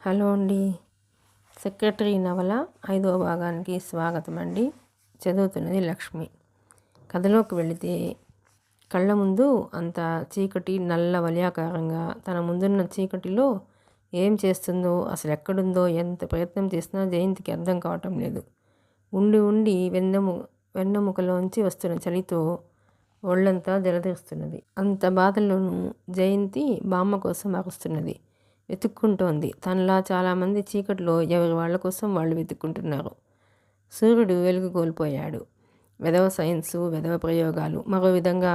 Hello అండి. Secretary నవల 5వ భాగానికి స్వాగతం అండి. చదువుతున్నది లక్ష్మి. కథలోకి వెళితే కళ్ళ ముందు అంత చీకటి నల్ల వలయాకారంగా తన ముందున్న చీకటిలో ఏం చేస్తుందో అసలు ఎక్కడుందో ఎంత ప్రయత్నం చేసినా జయంతికి అర్థం కావటం లేదు. ఉండి ఉండి వెన్నెముకలోంచి వస్తున్న చలితో ఒళ్ళంతా జలదరిస్తున్నది. అంత బాధల్లోనూ జయంతి బామ్మ కోసం అరుస్తున్నది. వెతుక్కుంటోంది. తనలా చాలామంది చీకటిలో ఎవరి వాళ్ళ కోసం వాళ్ళు వెతుక్కుంటున్నారు. సూర్యుడు వెలుగు కోల్పోయాడు. వెధవ సైన్సు, వెధవ ప్రయోగాలు. మరో విధంగా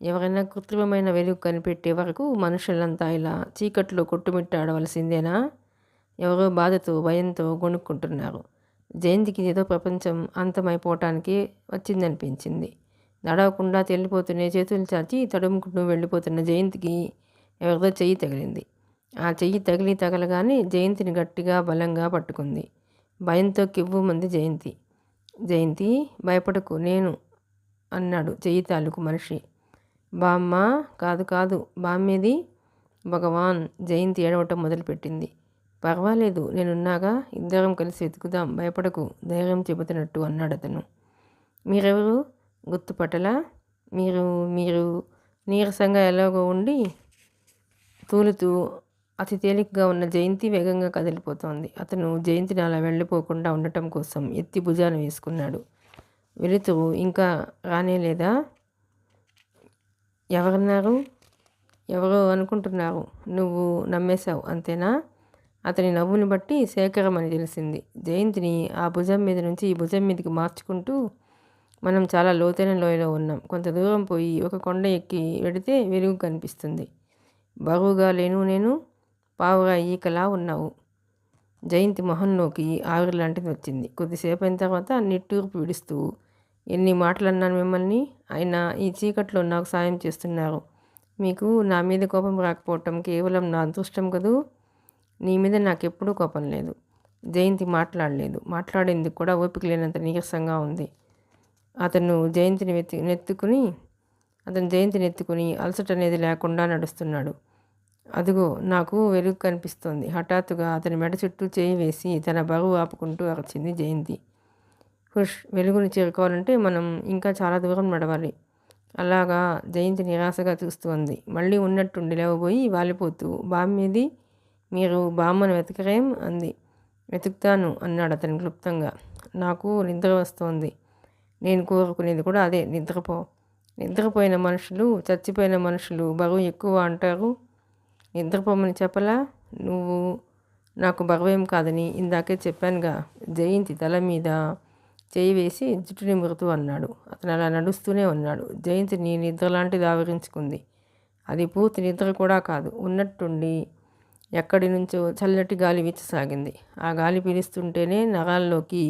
ఎవరైనా కృత్రిమమైన వెలుగు కనిపెట్టే వరకు మనుషులంతా ఇలా చీకట్లో కొట్టుమిట్టాడవలసిందేనా? ఎవరో బాధతో భయంతో గొణుక్కుంటున్నారు. జయంతికి ఏదో ప్రపంచం అంతమైపోవటానికి వచ్చిందనిపించింది. నడవకుండా తెల్లిపోతున్న చేతులు చాచి తడుముకుంటూ వెళ్ళిపోతున్న జయంతికి ఎవరిదో చెయ్యి తగిలింది. ఆ చెయ్యి తగలగానే జయంతిని గట్టిగా బలంగా పట్టుకుంది. భయంతో కివ్వుమంది జయంతి. జయంతి, భయపడకు, నేను అన్నాడు చెయ్యి తాలూకు మనిషి. బామ్మ? కాదు కాదు, బామ్మేది? భగవాన్! జయంతి ఏడవటం మొదలుపెట్టింది. పర్వాలేదు, నేనున్నాగా, ఇద్దరం కలిసి వెతుకుదాం, భయపడకు, ధైర్యం చెబుతున్నట్టు అన్నాడు అతను. మీరెవరు? గుర్తుపట్టలా? మీరు మీరు నీరసంగా ఎలాగో ఉండి తూలుతూ అతి తేలికగా ఉన్న జయంతి వేగంగా కదిలిపోతోంది. అతను జయంతిని అలా వెళ్ళిపోకుండా ఉండటం కోసం ఎత్తి భుజాన వేసుకున్నాడు. వెలుతురు ఇంకా రానేలేదా? ఎవరన్నారు? ఎవరో అనుకుంటున్నారు. నువ్వు నమ్మేశావు, అంతేనా? అతని నవ్వుని బట్టి శేఖరం అని తెలిసింది. జయంతిని ఆ భుజం మీద నుంచి ఈ భుజం మీదకి మార్చుకుంటూ, మనం చాలా లోతైన లోయలో ఉన్నాం. కొంత దూరం పోయి ఒక కొండ ఎక్కి వెడితే వెలుగు కనిపిస్తుంది. బరువుగా లేను నేను, పావుగా ఈకలా ఉన్నావు. జయంతి మొహంలోకి ఆవిరిలాంటిది వచ్చింది. కొద్దిసేపు అయిన తర్వాత నిట్టూర్పు విడుస్తూ, ఎన్ని మాటలన్నాను మిమ్మల్ని, అయినా ఈ చీకట్లో నాకు సాయం చేస్తున్నారు. మీకు నా మీద కోపం రాకపోవటం కేవలం నా అదృష్టం కదూ. నీ మీద నాకెప్పుడూ కోపం లేదు. జయంతి మాట్లాడలేదు. మాట్లాడేందుకు కూడా ఓపిక లేనంత నీరసంగా ఉంది. అతను జయంతిని ఎత్తుకుని అలసట అనేది లేకుండా నడుస్తున్నాడు. అదిగో నాకు వెలుగు కనిపిస్తోంది. హఠాత్తుగా అతని మెడ చుట్టూ చేయి వేసి తన బరువు ఆపుకుంటూ అరచింది జయంతి. హుష్! వెలుగుని చేరుకోవాలంటే మనం ఇంకా చాలా దూరం నడవాలి. అలాగా? జయంతి నిరాశగా చూస్తూ ఉంది. మళ్ళీ ఉన్నట్టుండి లేవబోయి వాలిపోతూ, బామ్మేది? మీరు బామ్మను వెతకరేం? అంది. వెతుకుతాను అన్నాడు అతను క్లుప్తంగా. నాకు నిద్ర వస్తోంది. నేను కోరుకునేది కూడా అదే, నిద్రపో. నిద్రపోయిన మనుషులు, చచ్చిపోయిన మనుషులు బరువు ఎక్కువ అంటారు. నిద్రపోమని చెప్పలా? నువ్వు నాకు బరువేం కాదని ఇందాకే చెప్పానుగా. జయంతి తల మీద చేయి వేసి జుట్టు నిమురుతూ అన్నాడు. అతను అలా నడుస్తూనే ఉన్నాడు. జయంతిని నిద్రలాంటిది ఆవరించుకుంది. అది పూర్తి నిద్ర కూడా కాదు. ఉన్నట్టుండి ఎక్కడి నుంచో చల్లటి గాలి వీచసాగింది. ఆ గాలి పీలుస్తుంటేనే నరాల్లోకి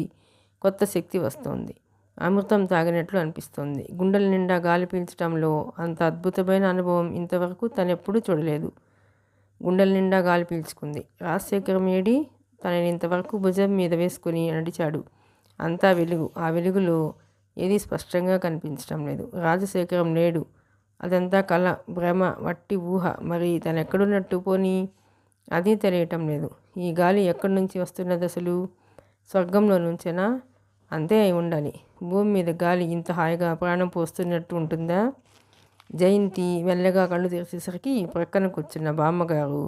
కొత్త శక్తి వస్తోంది. అమృతం తాగినట్లు అనిపిస్తోంది. గుండెల నిండా గాలి పీల్చడంలో అంత అద్భుతమైన అనుభవం ఇంతవరకు తనెప్పుడూ చూడలేదు. గుండెల నిండా గాలి పీల్చుకుంది. రాజశేఖరం ఏడి? తనని ఇంతవరకు భుజం మీద వేసుకుని నడిచాడు. అంతా వెలుగు. ఆ వెలుగులో ఏదీ స్పష్టంగా కనిపించడం లేదు. రాజశేఖరం లేడు. అదంతా కళ, భ్రమ, వట్టి ఊహ. మరి తనెక్కడున్నట్టు? పోనీ అది తెలియటం లేదు. ఈ గాలి ఎక్కడి నుంచి వస్తున్నది అసలు? స్వర్గంలో నుంచేనా? అంతే అయి ఉండాలి. భూమి మీద గాలి ఇంత హాయిగా ప్రాణం పోస్తున్నట్టు ఉంటుందా? జయంతి మెల్లగా కళ్ళు తెరిచేసరికి ప్రక్కన కూర్చున్న బామ్మగారు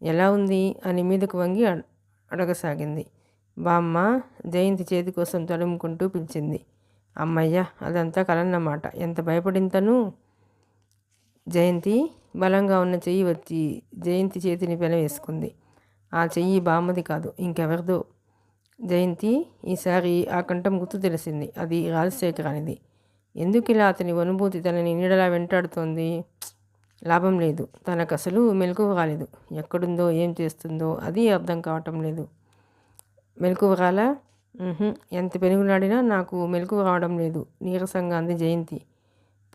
ఎలా ఉంది అని మీదకు వంగి అడగసాగింది. బామ్మ? జయంతి చేతి కోసం తడుముకుంటూ పిలిచింది. అమ్మయ్య, అదంతా కలన్నమాట. ఎంత భయపడింతను. జయంతి బలంగా ఉన్న చెయ్యి వచ్చి జయంతి చేతిని పెనవేసుకుంది. ఆ చెయ్యి బామ్మది కాదు, ఇంకెవరిదో. జయంతి ఈసారి ఆ కంఠం గుర్తు తెలిసింది. అది రాజశేఖరానిది. ఎందుకిలా అతని అనుభూతి తనని నీడలా వెంటాడుతోంది? లాభం లేదు. తనకు అసలు మెలకువ రాలేదు. ఎక్కడుందో, ఏం చేస్తుందో అది అర్థం కావటం లేదు. మెలకువ రాలా? ఎంత పెనుగులాడినా నాకు మెలకువ రావడం లేదు, నీరసంగా అంది జయంతి.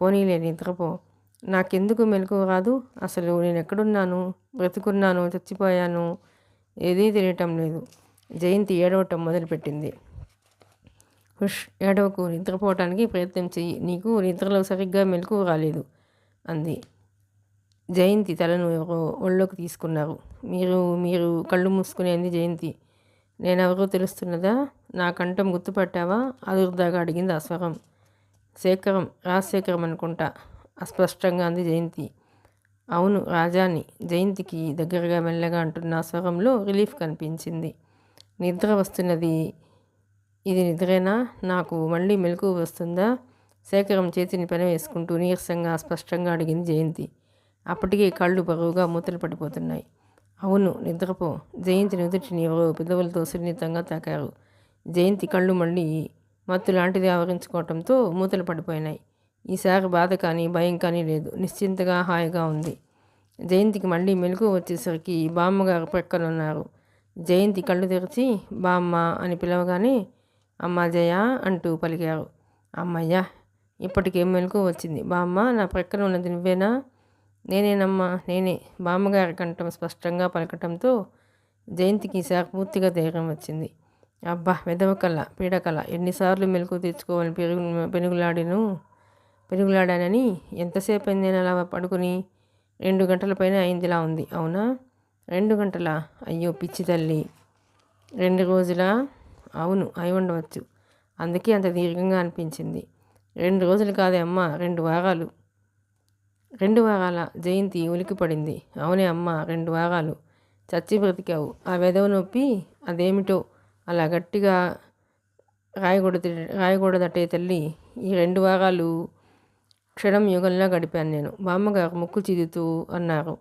పోనీలే, నిద్రపో. నాకెందుకు మెలకువ రాదు? అసలు నేను ఎక్కడున్నాను? బ్రతుకున్నాను, చచ్చిపోయాను, ఏదీ తెలియటం లేదు. జయంతి ఏడవటం మొదలుపెట్టింది. హుష్! ఏడవకు, నిద్రపోవటానికి ప్రయత్నం చెయ్యి. నీకు నిద్రలో సరిగ్గా మెలకువ రాలేదు అంది. జయంతి తలను ఎవరో ఒళ్ళోకి తీసుకున్నారు. మీరు మీరు కళ్ళు మూసుకునేంది జయంతి. నేనెవరో తెలుస్తున్నదా? నా కంఠం గుర్తుపట్టావా? అదుర్దాగా అడిగింది ఆ స్వరం. శేఖరం, రాజశేఖరం అనుకుంటా, అస్పష్టంగా అంది జయంతి. అవును, రాజాని. జయంతికి దగ్గరగా మెల్లగా అంటున్న ఆ స్వరంలో రిలీఫ్ కనిపించింది. నిద్ర వస్తున్నది. ఇది నిద్రేనా? నాకు మళ్ళీ మెలకువ వస్తుందా? శేఖరం చేతిని పెనవేసుకుంటూ నీరసంగా స్పష్టంగా అడిగింది జయంతి. అప్పటికే కళ్ళు బరువుగా మూతలు పడిపోతున్నాయి. అవును, నిద్రపో. జయంతి నుదుటిని ఎవరో పెదవులతో సున్నితంగా తాకారు. జయంతి కళ్ళు మళ్ళీ మత్తు లాంటిది ఆవరించుకోవటంతో మూతలు పడిపోయినాయి. ఈసారి బాధ కానీ భయం కానీ లేదు. నిశ్చింతగా హాయిగా ఉంది. జయంతికి మళ్ళీ మెలకువ వచ్చేసరికి బామ్మగారు ప్రక్కనున్నారు. జయంతి కళ్ళు తెరిచి బామ్మ అని పిలవగానే అమ్మ జయ అంటూ పలికారు. అమ్మయ్యా, ఇప్పటికేం మెలకువ వచ్చింది. బామ్మ, నా ప్రక్కన ఉన్నది నువ్వేనా? నేనేనమ్మా, నేనే. బామ్మగారి కంఠం స్పష్టంగా పలకటంతో జయంతికి ఈసారి పూర్తిగా ధైర్యం వచ్చింది. అబ్బా, వెదవకల పీడకల, ఎన్నిసార్లు మెలకు తెచ్చుకోవాలని పెరుగులాడానని. ఎంతసేపు అయింది నేను అలా పడుకుని? 2 గంటల పైన అయిందిలా ఉంది. అవునా? 2 గంటలా? అయ్యో పిచ్చి తల్లి, 2 రోజులా? అవును, అయి ఉండవచ్చు. అందుకే అంత దీర్ఘంగా అనిపించింది. 2 రోజులు కాదే అమ్మ, 2 వారాలు. 2 వారాల? జయంతి ఉలికిపడింది. అవునే అమ్మ, 2 వారాలు. చచ్చి బ్రతికావు. ఆ వెధవ నొప్పి అదేమిటో అలా గట్టిగా రాయకూడదటే తల్లి. ఈ 2 వారాలు క్షణం యుగంలా గడిపాను నేను. బామ్మగారు ముక్కు చిదుతూ అన్నారు.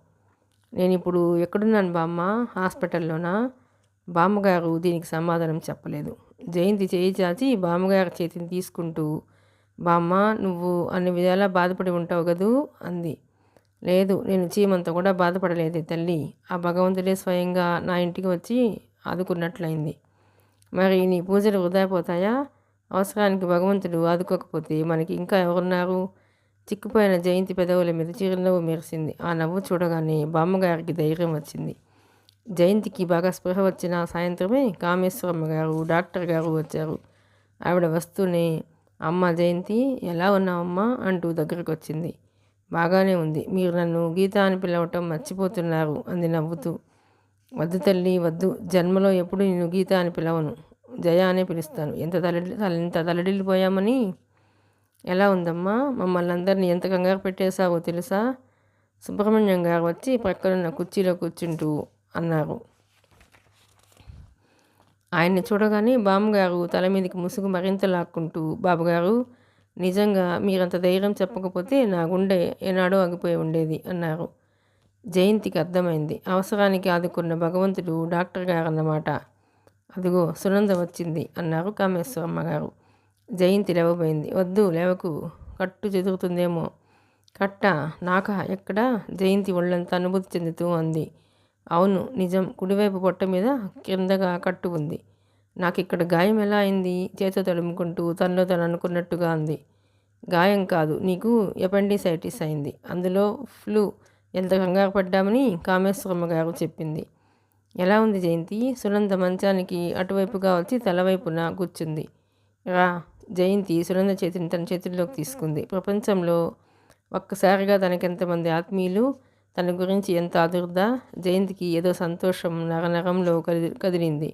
నేను ఇప్పుడు ఎక్కడున్నాను బామ్మ? హాస్పిటల్లోనా? బామ్మగారు దీనికి సమాధానం చెప్పలేదు. జయంతి చేయి చాచి బామ్మగారి చేతిని తీసుకుంటూ, బామ్మ, నువ్వు అన్ని విధాలా బాధపడి ఉంటావు కదూ అంది. లేదు, నేను చీమంత కూడా బాధపడలేదే తల్లి. ఆ భగవంతుడే స్వయంగా నా ఇంటికి వచ్చి ఆదుకున్నట్లయింది. మరి నీ పూజలు వృధా పోతాయా? అవసరానికి భగవంతుడు ఆదుకోకపోతే మనకి ఇంకా ఎవరున్నారు? చిక్కిపోయిన జయంతి పెదవుల మీద చిరునవ్వు మెరిసింది. ఆ నవ్వు చూడగానే బామ్మగారికి ధైర్యం వచ్చింది. జయంతికి బాగా స్పృహ వచ్చిన సాయంత్రమే కామేశ్వరమ్మ గారు, డాక్టర్ గారు వచ్చారు. ఆవిడ వస్తూనే, అమ్మ జయంతి, ఎలా ఉన్నావమ్మా అంటూ దగ్గరకు వచ్చింది. బాగానే ఉంది. మీరు నన్ను గీత అని పిలవటం మర్చిపోతున్నారు అంది నవ్వుతూ. వద్దు తల్లి, వద్దు. జన్మలో ఎప్పుడు నేను గీత అని పిలవను. జయ అనే పిలుస్తాను. ఎంత తలడిల్లిపోయామని. ఎలా ఉందమ్మా? మమ్మల్ని అందరినీ ఎంత కంగారు పెట్టేశావో తెలుసా? సుబ్రహ్మణ్యం గారు వచ్చి ప్రక్కనున్న కుర్చీలో కూర్చుంటూ అన్నారు. ఆయన్ని చూడగానే బామ్మగారు తల మీదకి ముసుగు మరింత లాక్కుంటూ, బాబుగారు, నిజంగా మీరంత ధైర్యం చెప్పకపోతే నా గుండె ఏనాడో ఆగిపోయి ఉండేది అన్నారు. జయంతికి అర్థమైంది. అవసరానికి ఆదుకున్న భగవంతుడు డాక్టర్ గారు అన్నమాట. అదిగో సునంద వచ్చింది అన్నారు కామేశ్వరమ్మ గారు. జయంతి లేవబోయింది. వద్దు, లేవకు, కట్టు చెదురుతుందేమో. కట్ట? నాకా? ఎక్కడా? జయంతి ఒళ్ళంతా అనుభూతి చెందుతూ అంది. అవును, నిజం. కుడివైపు పొట్ట మీద కిందగా కట్టు ఉంది. నాకు ఇక్కడ గాయం ఎలా అయింది? చేతితో తడుముకుంటూ తనలో తను అనుకున్నట్టుగా అంది. గాయం కాదు, నీకు ఎపెండిసైటిస్ అయింది. అందులో ఫ్లూ. ఎంత కంగారు పడ్డామని కామేశ్వరమ్మ గారు చెప్పింది. ఎలా ఉంది జయంతి? సునంద మంచానికి అటువైపుగా వచ్చి తలవైపున కూర్చుంది. రా. జయంతి సునంద చేతిని తన చేతుల్లోకి తీసుకుంది. ప్రపంచంలో ఒక్కసారిగా తనకెంతమంది ఆత్మీయులు, తన గురించి ఎంత ఆదుర్దా. జయంతికి ఏదో సంతోషం నరనరంలో కదిలింది.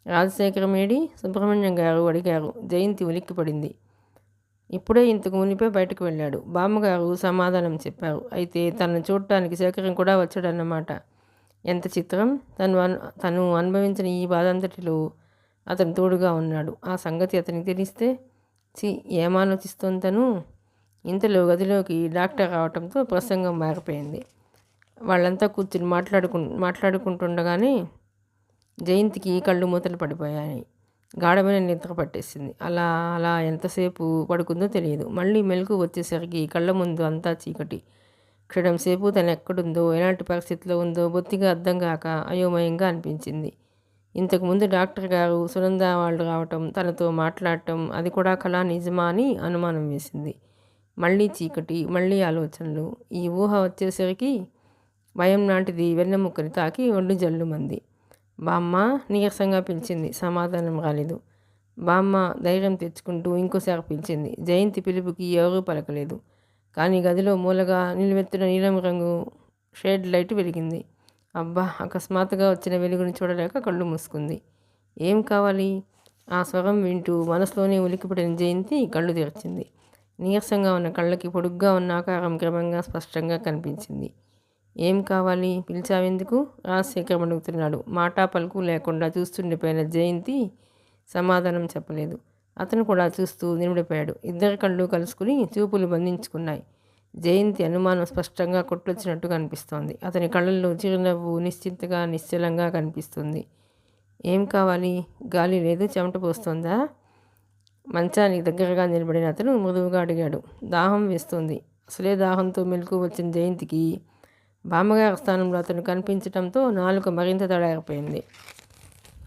రాజశేఖరం ఏడి? సుబ్రహ్మణ్యం గారు అడిగారు. జయంతి ఉలిక్కిపడింది. ఇప్పుడే ఇంతకు మునిపే బయటకు వెళ్ళాడు. బామ్మగారు సమాధానం చెప్పారు. అయితే తనను చూడటానికి శేఖరం కూడా వచ్చాడన్నమాట. ఎంత చిత్రం. తను అనుభవించిన ఈ బాధంతటిలో అతను తోడుగా ఉన్నాడు. ఆ సంగతి అతనికి తెలిస్తే ఏమాలోచిస్తోంది తను. ఇంతలో గదిలోకి డాక్టర్ రావటంతో ప్రసంగం మారిపోయింది. వాళ్ళంతా కూర్చుని మాట్లాడుకుంటుండగానే జయంతికి కళ్ళు మూతలు పడిపోయాయి. గాఢమైన నిద్ర పట్టేసింది. అలా అలా ఎంతసేపు పడుకుందో తెలియదు. మళ్ళీ మెలకు వచ్చేసరికి కళ్ళ ముందు అంతా చీకటి. క్షణం సేపు తను ఎక్కడుందో, ఎలాంటి పరిస్థితిలో ఉందో బొత్తిగా అర్థం కాక అయోమయంగా అనిపించింది. ఇంతకుముందు డాక్టర్ గారు, సునంద వాళ్ళు రావటం, తనతో మాట్లాడటం, అది కూడా కళ నిజమా అని అనుమానం వేసింది. మళ్ళీ చీకటి, మళ్ళీ ఆలోచనలు. ఈ ఊహ వచ్చేసరికి భయం లాంటిది వెన్నెముక్కని తాకి ఒళ్ళు జల్లుమంది. బామ్మ నీరసంగా పిలిచింది. సమాధానం రాలేదు. బామ్మ ధైర్యం తెచ్చుకుంటూ ఇంకోసారి పిలిచింది. జయంతి పిలుపుకి ఎవరూ పలకలేదు. కానీ గదిలో మూలగా నిలువెత్తున నీలం రంగు షేడ్ లైట్ వెలిగింది. అబ్బా! అకస్మాత్తుగా వచ్చిన వెలుగుని చూడలేక కళ్ళు మూసుకుంది. ఏం కావాలి? ఆ స్వరం వింటూ మనసులోనే ఉలిక్కిపడిన జయంతి కళ్ళు తెరిచింది. నీరసంగా ఉన్న కళ్ళకి పొడుగ్గా ఉన్న ఆకారం క్రమంగా స్పష్టంగా కనిపించింది. ఏం కావాలి? పిలిచావెందుకు? రాజశేఖరం అడుగుతున్నాడు. మాటా పలుకు లేకుండా చూస్తుండిపోయిన జయంతి సమాధానం చెప్పలేదు. అతను కూడా చూస్తూ నిలబడిపోయాడు. ఇద్దరి కళ్ళు కలుసుకుని చూపులు బంధించుకున్నాయి. జయంతి అనుమానం స్పష్టంగా కొట్టొచ్చినట్టుగా అనిపిస్తోంది. అతని కళ్ళల్లో చిరునవ్వు నిశ్చింతగా నిశ్చలంగా కనిపిస్తుంది. ఏం కావాలి? గాలి లేదు, చెమట పోస్తోందా? మంచానికి దగ్గరగా నిలబడిన అతను మృదువుగా అడిగాడు. దాహం వేస్తుంది. అసలే దాహంతో మెలకు వచ్చిన జయంతికి బామ్మగారి స్థానంలో అతను కనిపించడంతో నాలుక మరింత తడారిపోయింది.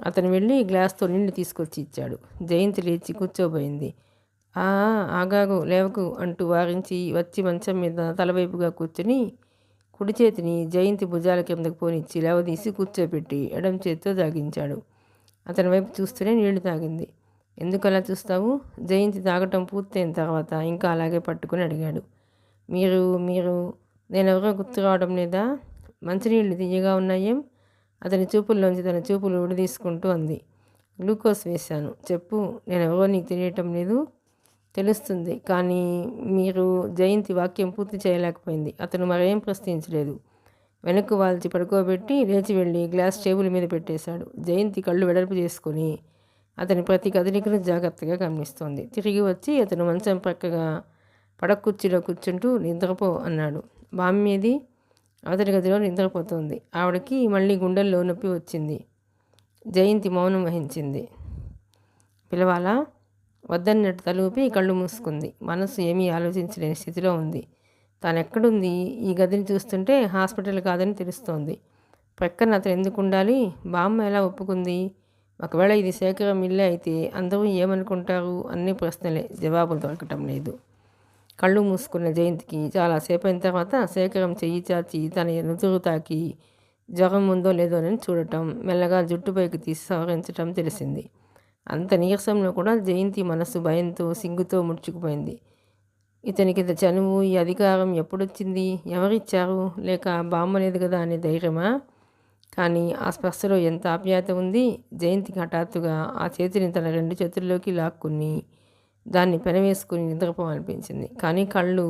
అతను వెళ్ళి గ్లాస్తో నీళ్లు తీసుకొచ్చి ఇచ్చాడు. జయంతి లేచి కూర్చోబోయింది. ఆగాగు, లేవకు అంటూ వారించి వచ్చి మంచం మీద తలవైపుగా కూర్చుని కుడి చేతిని జయంతి భుజాల కిందకు పోనిచ్చి లేవదీసి కూర్చోబెట్టి ఎడం చేతితో తాగించాడు. అతని వైపు చూస్తూనే నీళ్లు తాగింది. ఎందుకు అలా చూస్తావు? జయంతి తాగటం పూర్తయిన తర్వాత ఇంకా అలాగే పట్టుకుని అడిగాడు. మీరు నేనెవరో గుర్తు రావడం లేదా? మంచినీళ్ళు తీయగా ఉన్నాయేం? అతని చూపుల్లోంచి తన చూపులు విడదీసుకుంటూ అంది. గ్లూకోజ్ వేశాను. చెప్పు, నేనెవరో నీకు తెలియటం లేదు? తెలుస్తుంది, కానీ మీరు జయంతి వాక్యం పూర్తి చేయలేకపోయింది. అతను మరేం ప్రశ్నించలేదు. వెనక్కు వాల్చి పడుకోబెట్టి లేచి వెళ్ళి గ్లాస్ టేబుల్ మీద పెట్టేశాడు. జయంతి కళ్ళు వెడల్పు చేసుకుని అతని ప్రతి కదలికను జాగ్రత్తగా గమనిస్తోంది. తిరిగి వచ్చి అతను మంచం ప్రక్కగా పడకుర్చీలో కూర్చుంటూ నిద్రపో అన్నాడు. బామ్మేది? అవతలి గదిలో నిద్రపోతోంది. ఆవిడకి మళ్ళీ గుండెల్లో నొప్పి వచ్చింది. జయంతి మౌనం వహించింది. పిలవాలా? వద్దన్నట్టు తలూపి కళ్ళు మూసుకుంది. మనసు ఏమీ ఆలోచించలేని స్థితిలో ఉంది. తానెక్కడుంది? ఈ గదిని చూస్తుంటే హాస్పిటల్ కాదని తెలుస్తోంది. ప్రక్కన అతను ఎందుకు ఉండాలి? బామ్మ ఎలా ఒప్పుకుంది? ఒకవేళ ఇది శేఖరం ఇల్లే అయితే అందరూ ఏమనుకుంటారు? అన్ని ప్రశ్నలే, జవాబులు దొరకటం లేదు. కళ్ళు మూసుకున్న జయంతికి చాలాసేపు అయిన తర్వాత శేఖరం చెయ్యి చాచి తన నుదురు తాకి జ్వరం ఉందో లేదోనని చూడటం, మెల్లగా జుట్టుపైకి తీసి సవరించటం తెలిసింది. అంత నీరసంలో కూడా జయంతి మనసు భయంతో సిగ్గుతో ముడుచుకుపోయింది. ఇతనికి ఇంత చనువు, ఈ అధికారం ఎప్పుడొచ్చింది? ఎవరిచ్చారు? లేక బామ్మ లేదు కదా అనే ధైర్యమా? కానీ ఆ స్పర్శలో ఎంత ఆప్యాయత ఉంది! జయంతికి హఠాత్తుగా ఆ చేతిని తన రెండు చేతుల్లోకి లాక్కుని దాన్ని పెనవేసుకుని నిద్రపోవాలనిపించింది. కానీ కళ్ళు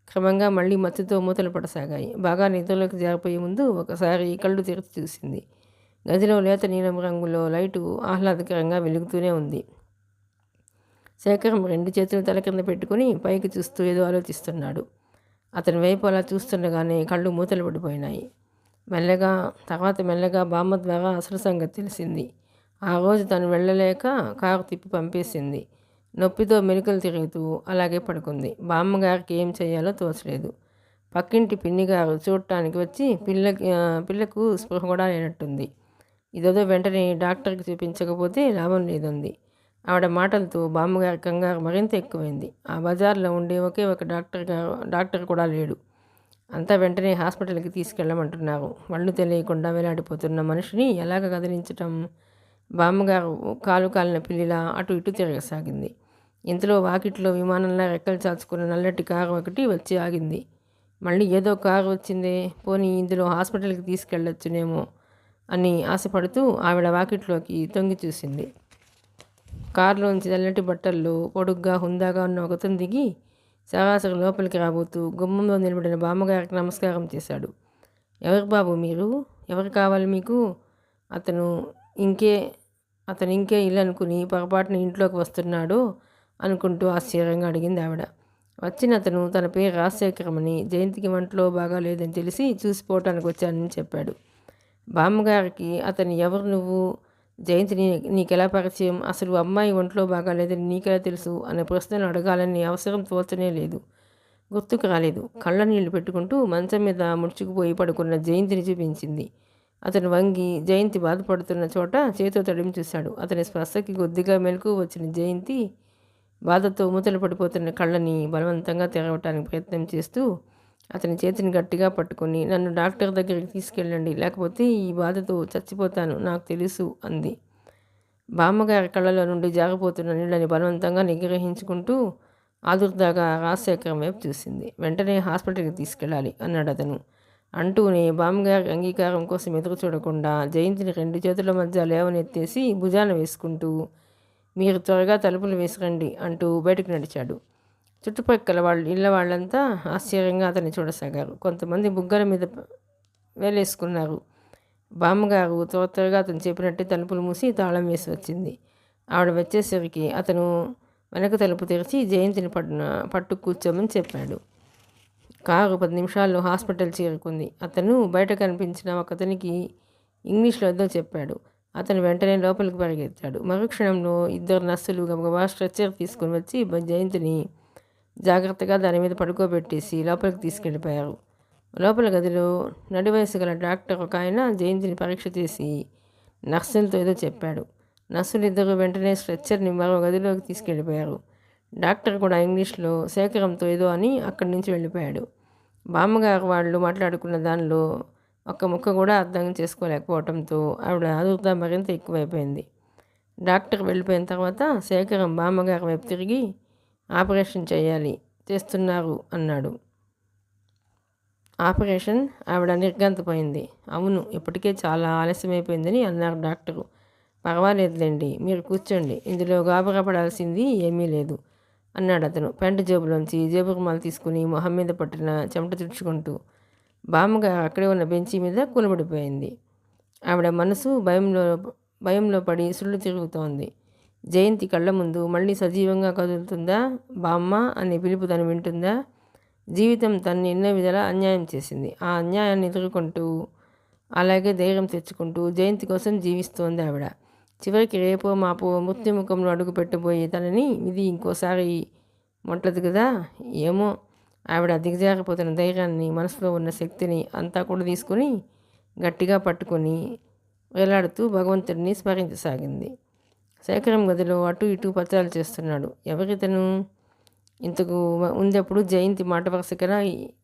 క్రమంగా మళ్ళీ మత్తుతో మూతలు పడసాగాయి. బాగా నిద్రలోకి జారిపోయే ముందు ఒకసారి కళ్ళు తెరిచి చూసింది. గదిలో లేత నీలం రంగులో లైటు ఆహ్లాదకరంగా వెలుగుతూనే ఉంది. శేఖరం రెండు చేతులు తల కింద పెట్టుకుని పైకి చూస్తూ ఏదో ఆలోచిస్తున్నాడు. అతని వైపు అలా చూస్తుండగానే కళ్ళు మూతలు పడిపోయినాయి. మెల్లగా బామ్మ ద్వారా అసలు సంగతి తెలిసింది. ఆ రోజు తను వెళ్ళలేక కారు తిప్పి పంపేసింది. నొప్పితో మెలికలు తిరుగుతూ అలాగే పడుకుంది. బామ్మగారికి ఏం చేయాలో తోచలేదు. పక్కింటి పిన్నిగారు చూడటానికి వచ్చి పిల్లకు స్పృహ కూడా లేనట్టుంది. ఇదేదో వెంటనే డాక్టర్కి చూపించకపోతే లాభం లేదంది. ఆవిడ మాటలతో బామ్మగారి కంగారు మరింత ఎక్కువైంది. ఆ బజార్లో ఉండే ఒకే ఒక డాక్టర్ కూడా లేడు. అంతా వెంటనే హాస్పిటల్కి తీసుకెళ్ళమంటున్నారు. వాళ్ళు తెలియకుండా వేలాడిపోతున్న మనిషిని ఎలాగ కదిలించటం? బామ్మగారు కాలు కాలిన పిల్లిలా అటు ఇటు తిరగసాగింది. ఇంతలో వాకిట్లో విమానంలా రెక్కలు చాచుకున్న నల్లటి కారు ఒకటి వచ్చి ఆగింది. మళ్ళీ ఏదో కారు వచ్చిందే, పోనీ ఇందులో హాస్పిటల్కి తీసుకెళ్ళొచ్చునేమో అని ఆశపడుతూ ఆవిడ వాకిట్లోకి తొంగి చూసింది. కారులోంచి తెల్లటి బట్టల్లో పొడుగ్గా హుందాగా ఉన్న ఒకతను దిగి సరాసరి లోపలికి రాబోతూ గుమ్మంలో నిలబడిన బామ్మగారికి నమస్కారం చేశాడు. ఎవరు బాబు మీరు? ఎవరు కావాలి మీకు? అతను ఇంకే ఇల్లు అనుకుని పొరపాటున ఇంట్లోకి వస్తున్నాడో అనుకుంటూ ఆశ్చర్యంగా అడిగింది ఆవిడ. వచ్చిన అతను తన పేరు రాజశేఖరం అని, జయంతికి వంటలో బాగా లేదని తెలిసి చూసిపోవటానికి వచ్చానని చెప్పాడు. బామ్మగారికి అతను ఎవరు, నువ్వు, జయంతి నీకెలా పరిచయం, అసలు అమ్మాయి ఒంట్లో బాగా లేదని నీకెలా తెలుసు అనే ప్రశ్నలు అడగాలని అవసరం తోచనే లేదు, గుర్తుకు రాలేదు. కళ్ళ నీళ్లు పెట్టుకుంటూ మంచం మీద ముడుచుకుపోయి పడుకున్న జయంతిని చూపించింది. అతను వంగి జయంతి బాధపడుతున్న చోట చేతితో తడిమి చూశాడు. అతని స్పర్శకి కొద్దిగా మెలకు వచ్చిన జయంతి బాధతో మూతలు పడిపోతున్న కళ్ళని బలవంతంగా తెరవటానికి ప్రయత్నం చేస్తూ అతని చేతిని గట్టిగా పట్టుకుని, నన్ను డాక్టర్ దగ్గరికి తీసుకెళ్ళండి, లేకపోతే ఈ బాధతో చచ్చిపోతాను, నాకు తెలుసు అంది. బామ్మగారి కళ్ళలో నుండి జారిపోతున్న నీళ్ళని బలవంతంగా నిగ్రహించుకుంటూ ఆదుర్దాగా రాజశేఖరం వైపు చూసింది. వెంటనే హాస్పిటల్కి తీసుకెళ్ళాలి అన్నాడు అతను. అంటూనే బామ్మగారి అంగీకారం కోసం ఎదురు చూడకుండా జయంతిని 2 చేతుల మధ్య లేవనెత్తేసి భుజాన వేసుకుంటూ, మీరు త్వరగా తలుపులు వేసిరండి అంటూ బయటకు నడిచాడు. చుట్టుపక్కల ఇళ్ళ వాళ్ళంతా ఆశ్చర్యంగా అతన్ని చూడసాగారు. కొంతమంది బుగ్గల మీద వేలేసుకున్నారు. బామ్మగారు త్వరగా అతను చెప్పినట్టే తలుపులు మూసి తాళం వేసి వచ్చింది. ఆవిడ వచ్చేసరికి అతను వెనక తలుపు తెరిచి జయంతిని పట్టు కూర్చోమని చెప్పాడు. కారు 10 నిమిషాల్లో హాస్పిటల్ చేరుకుంది. అతను బయట కనిపించిన ఒకతనికి ఇంగ్లీష్లో ఏదో చెప్పాడు. అతను వెంటనే లోపలికి పరిగెత్తాడు. మరుక్షణంలో 2 నర్సులు గబగబా స్ట్రెచ్చర్ తీసుకుని వచ్చి జయంతిని జాగ్రత్తగా దాని మీద పడుకోబెట్టేసి లోపలికి తీసుకెళ్ళిపోయారు. లోపల గదిలో నడివయసు గల డాక్టర్ ఒక ఆయన జయంతిని పరీక్ష చేసి నర్సులతో ఏదో చెప్పాడు. నర్సులు 2 వెంటనే స్ట్రెచ్చర్ని మరో గదిలోకి తీసుకెళ్ళిపోయారు. డాక్టర్ కూడా ఇంగ్లీష్లో శేఖరంతో ఏదో అని అక్కడి నుంచి వెళ్ళిపోయాడు. బామ్మగారు వాళ్ళు మాట్లాడుకున్న దానిలో ఒక్క ముక్క కూడా అర్థం చేసుకోలేకపోవడంతో ఆవిడ ఆదుర్ద మరింత ఎక్కువైపోయింది. డాక్టర్ వెళ్ళిపోయిన తర్వాత శేఖరం బామ్మగారి వైపు తిరిగి, ఆపరేషన్ చేస్తున్నారు అన్నాడు. ఆపరేషన్? ఆవిడ నిర్గంతపోయింది. అవును, ఇప్పటికే చాలా ఆలస్యమైపోయిందని అన్నారు డాక్టరు. పర్వాలేదులేండి, మీరు కూర్చోండి, ఇందులో గాబరా పడాల్సింది ఏమీ లేదు అన్నాడు అతను ప్యాంటు జేబులోంచి జేబు రుమాలు తీసుకుని మొహం మీద పట్టిన చెమట తుడుచుకుంటూ. బామ్మగారు అక్కడే ఉన్న బెంచీ మీద కూలబడిపోయింది. ఆవిడ మనసు భయంలో పడి సుళ్ళు తిరుగుతోంది. జయంతి కళ్ళ ముందు మళ్ళీ సజీవంగా కదులుతుందా? బామ్మ అనే పిలుపు తను వింటుందా? జీవితం తన్ని ఎన్నో విధాలా అన్యాయం చేసింది. ఆ అన్యాయాన్ని ఎదుర్కొంటూ అలాగే ధైర్యం తెచ్చుకుంటూ జయంతి కోసం జీవిస్తోంది ఆవిడ. చివరికి రేపో మాపో మృత్యుముఖంలో అడుగు పెట్టబోయే తనని విధి ఇంకోసారి మొంటది కదా. ఏమో, ఆవిడ దిగజారిపోతున్న ధైర్యాన్ని, మనసులో ఉన్న శక్తిని అంతా కూడా తీసుకుని గట్టిగా పట్టుకొని వేలాడుతూ భగవంతుడిని స్మరించసాగింది. శేఖరం గదిలో అటు ఇటు పత్రాలు చేస్తున్నాడు. ఎవరితను? ఇంతకు ఉందప్పుడు జయంతి మాట వరుసకన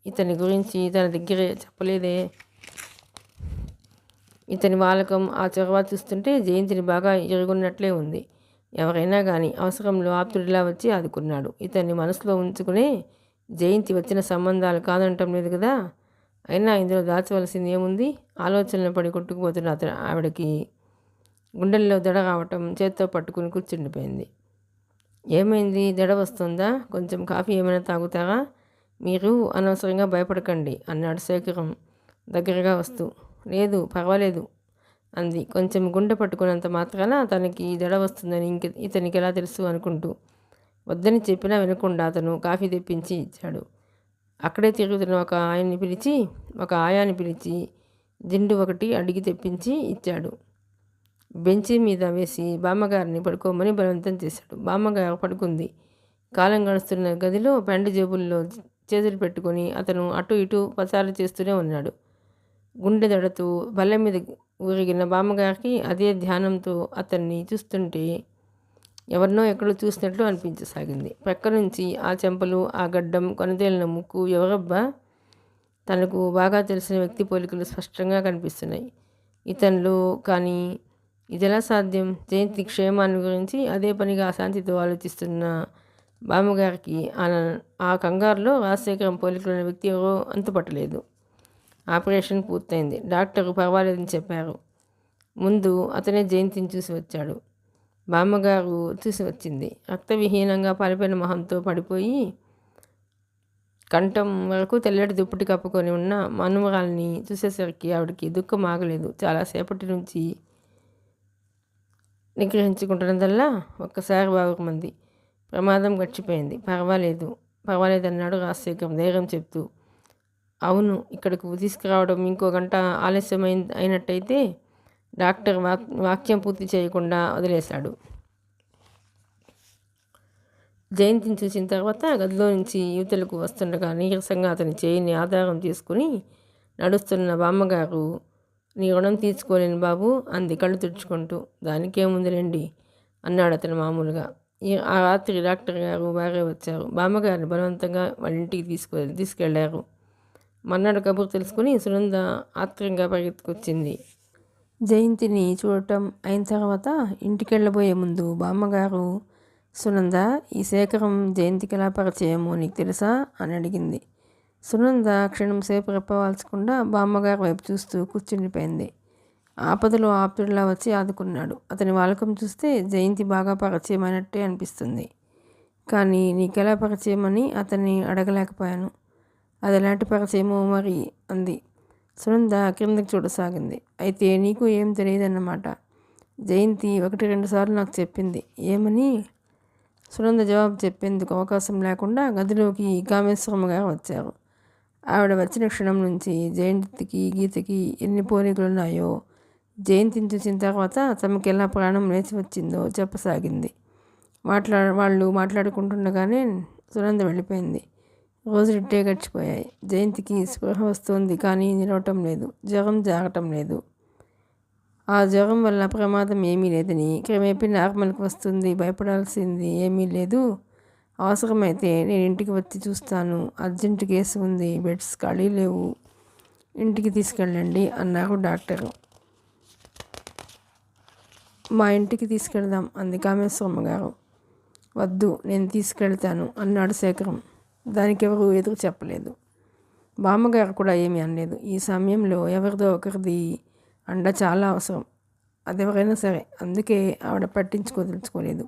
ఇతని గురించి తన దగ్గర చెప్పలేదే. ఇతని వాలకం, ఆ చొరవ చూస్తుంటే జయంతిని బాగా ఎరుగున్నట్లే ఉంది. ఎవరైనా కానీ అవసరంలో ఆప్తుడిలా వచ్చి ఆదుకున్నాడు. ఇతన్ని మనసులో ఉంచుకునే జయంతి వచ్చిన సంబంధాలు కాదంటం లేదు కదా. అయినా ఇందులో దాచవలసింది ఏముంది? ఆలోచనలు పడి కొట్టుకుపోతున్న ఆవిడకి గుండెల్లో దడ రావటం చేత్తో పట్టుకుని కూర్చుండిపోయింది. ఏమైంది? దడ వస్తుందా? కొంచెం కాఫీ ఏమైనా తాగుతారా? మీరు అనవసరంగా భయపడకండి అన్నాడు శేఖరం దగ్గరగా వస్తూ. లేదు, పర్వాలేదు అంది కొంచెం గుండె పట్టుకున్నంత మాత్రాన తనకి దడ వస్తుందని ఇతనికి ఎలా తెలుసు అనుకుంటూ. వద్దని చెప్పినా వినకుండా అతను కాఫీ తెప్పించి ఇచ్చాడు. అక్కడే తిరుగుతున్న ఒక ఆయాని పిలిచి దిండు ఒకటి అడిగి తెప్పించి ఇచ్చాడు. బెంచి మీద వేసి బామ్మగారిని పడుకోమని బలవంతం చేశాడు. బామ్మగారు పడుకుంది. కాలం గడుస్తున్న గదిలో పెండ జేబుల్లో చేతులు పెట్టుకుని అతను అటు ఇటు పచారు చేస్తూనే ఉన్నాడు. గుండె దడతో బల్ల మీద ఊరిగిన బామ్మగారికి అదే ధ్యానంతో అతన్ని చూస్తుంటే ఎవరినో ఎక్కడో చూసినట్లు అనిపించసాగింది. ప్రక్క నుంచి ఆ చెంపలు, ఆ గడ్డం, కొనదేలిన ముక్కు ఎవరబ్బా? తనకు బాగా తెలిసిన వ్యక్తి పోలికలు స్పష్టంగా కనిపిస్తున్నాయి ఇతనిలో. కానీ ఇదెలా సాధ్యం? జయంతి క్షేమాన్ని గురించి అదే పనిగా అశాంతితో ఆలోచిస్తున్న బామ్మగారికి ఆ కంగారులో రాజశేఖరం పోలికలున్న వ్యక్తి ఎవరో అంతుపట్టలేదు. ఆపరేషన్ పూర్తయింది. డాక్టరు పర్వాలేదని చెప్పారు. ముందు అతనే జయంతిని చూసి వచ్చాడు. బామ్మగారు చూసి వచ్చింది. రక్తవిహీనంగా పాలిపోయిన మొహంతో పడిపోయి కంఠం వరకు తెల్లటి దుప్పటి కప్పుకొని ఉన్న మనుమరాల్ని చూసేసరికి ఆవిడకి దుఃఖం ఆగలేదు. చాలాసేపటి నుంచి నిగ్రహించుకుంటున్నదల్లా ఒక్కసారి బాగుమంది. ప్రమాదం గడిచిపోయింది. పర్వాలేదన్నాడు రాజశేఖరం ధైర్యం చెప్తూ. అవును, ఇక్కడకు తీసుకురావడం ఇంకో గంట ఆలస్యం అయినట్టయితే డాక్టర్ వాక్యం పూర్తి చేయకుండా వదిలేశాడు. జయంతిని చూసిన తర్వాత గదిలో నుంచి యువతలకు వస్తుండగా నీరసంగా అతని చేయిని ఆధారం తీసుకుని నడుస్తున్న బామ్మగారు, నీ రుణం తీర్చుకోలేను బాబు అంది కళ్ళు తుడుచుకుంటూ. దానికేముందిలేండి అన్నాడు అతను మామూలుగా. ఆ రాత్రి డాక్టర్ గారు భార్య వచ్చారు. బామ్మగారిని బలవంతంగా వాళ్ళ ఇంటికి తీసుకెళ్లారు. మర్నాడు కబురు తెలుసుకుని సునంద ఆత్రంగా పరిగెత్తుకొచ్చింది. జయంతిని చూడటం అయిన తర్వాత ఇంటికెళ్ళబోయే ముందు బామ్మగారు, సునంద, ఈ శేఖరం జయంతికి ఎలా పరిచయమో నీకు తెలుసా అని అడిగింది. సునంద క్షణం సేపు రెప్పవాల్చకుండా బామ్మగారి వైపు చూస్తూ కూర్చుండిపోయింది. ఆపదలో ఆప్తుడిలా వచ్చి ఆదుకున్నాడు. అతని వాలకం చూస్తే జయంతి బాగా పరిచయమైనట్టే అనిపిస్తుంది. కానీ నీకెలా పరిచయమని అతన్ని అడగలేకపోయాను. అది ఎలాంటి పరిచయమో మరి అంది. సునంద కిందకి చూడసాగింది. అయితే నీకు ఏం తెలియదన్నమాట. జయంతి 1-2 సార్లు నాకు చెప్పింది. ఏమని? సునంద జవాబు చెప్పేందుకు అవకాశం లేకుండా గదిలోకి కామేశ్వరమ్మ గారు వచ్చారు. ఆవిడ వచ్చిన క్షణం నుంచి జయంతికి గీతకి ఎన్ని పోలికలున్నాయో, జయంతిని చూసిన తర్వాత తమకి ఎలా ప్రాణం లేచి వచ్చిందో చెప్పసాగింది. వాళ్ళు మాట్లాడుకుంటుండగానే సునంద వెళ్ళిపోయింది. రోజులు ఇట్టే గడిచిపోయాయి. జయంతికి స్పృహ వస్తుంది కానీ నిలవటం లేదు. జ్వరం జాగటం లేదు. ఆ జ్వరం వల్ల ప్రమాదం ఏమీ లేదని, క్రమేపీ నార్మల్కి వస్తుంది, భయపడాల్సింది ఏమీ లేదు, అవసరమైతే నేను ఇంటికి వచ్చి చూస్తాను, అర్జెంట్ కేసు ఉంది, బెడ్స్ ఖాళీ లేవు, ఇంటికి తీసుకెళ్ళండి అన్నారు డాక్టరు. మా ఇంటికి తీసుకెళ్దాం అంది కామేశ్వరమ్మ గారు. వద్దు, నేను తీసుకెళ్తాను అన్నాడు శేఖరం. దానికి ఎవరు ఎదురు చెప్పలేదు. బామ్మగారు కూడా ఏమీ అనలేదు. ఈ సమయంలో ఎవరిదో ఒకరిది అండ చాలా అవసరం, అదెవరైనా సరే. అందుకే ఆవిడ పట్టించుకోదలుచుకోలేదు.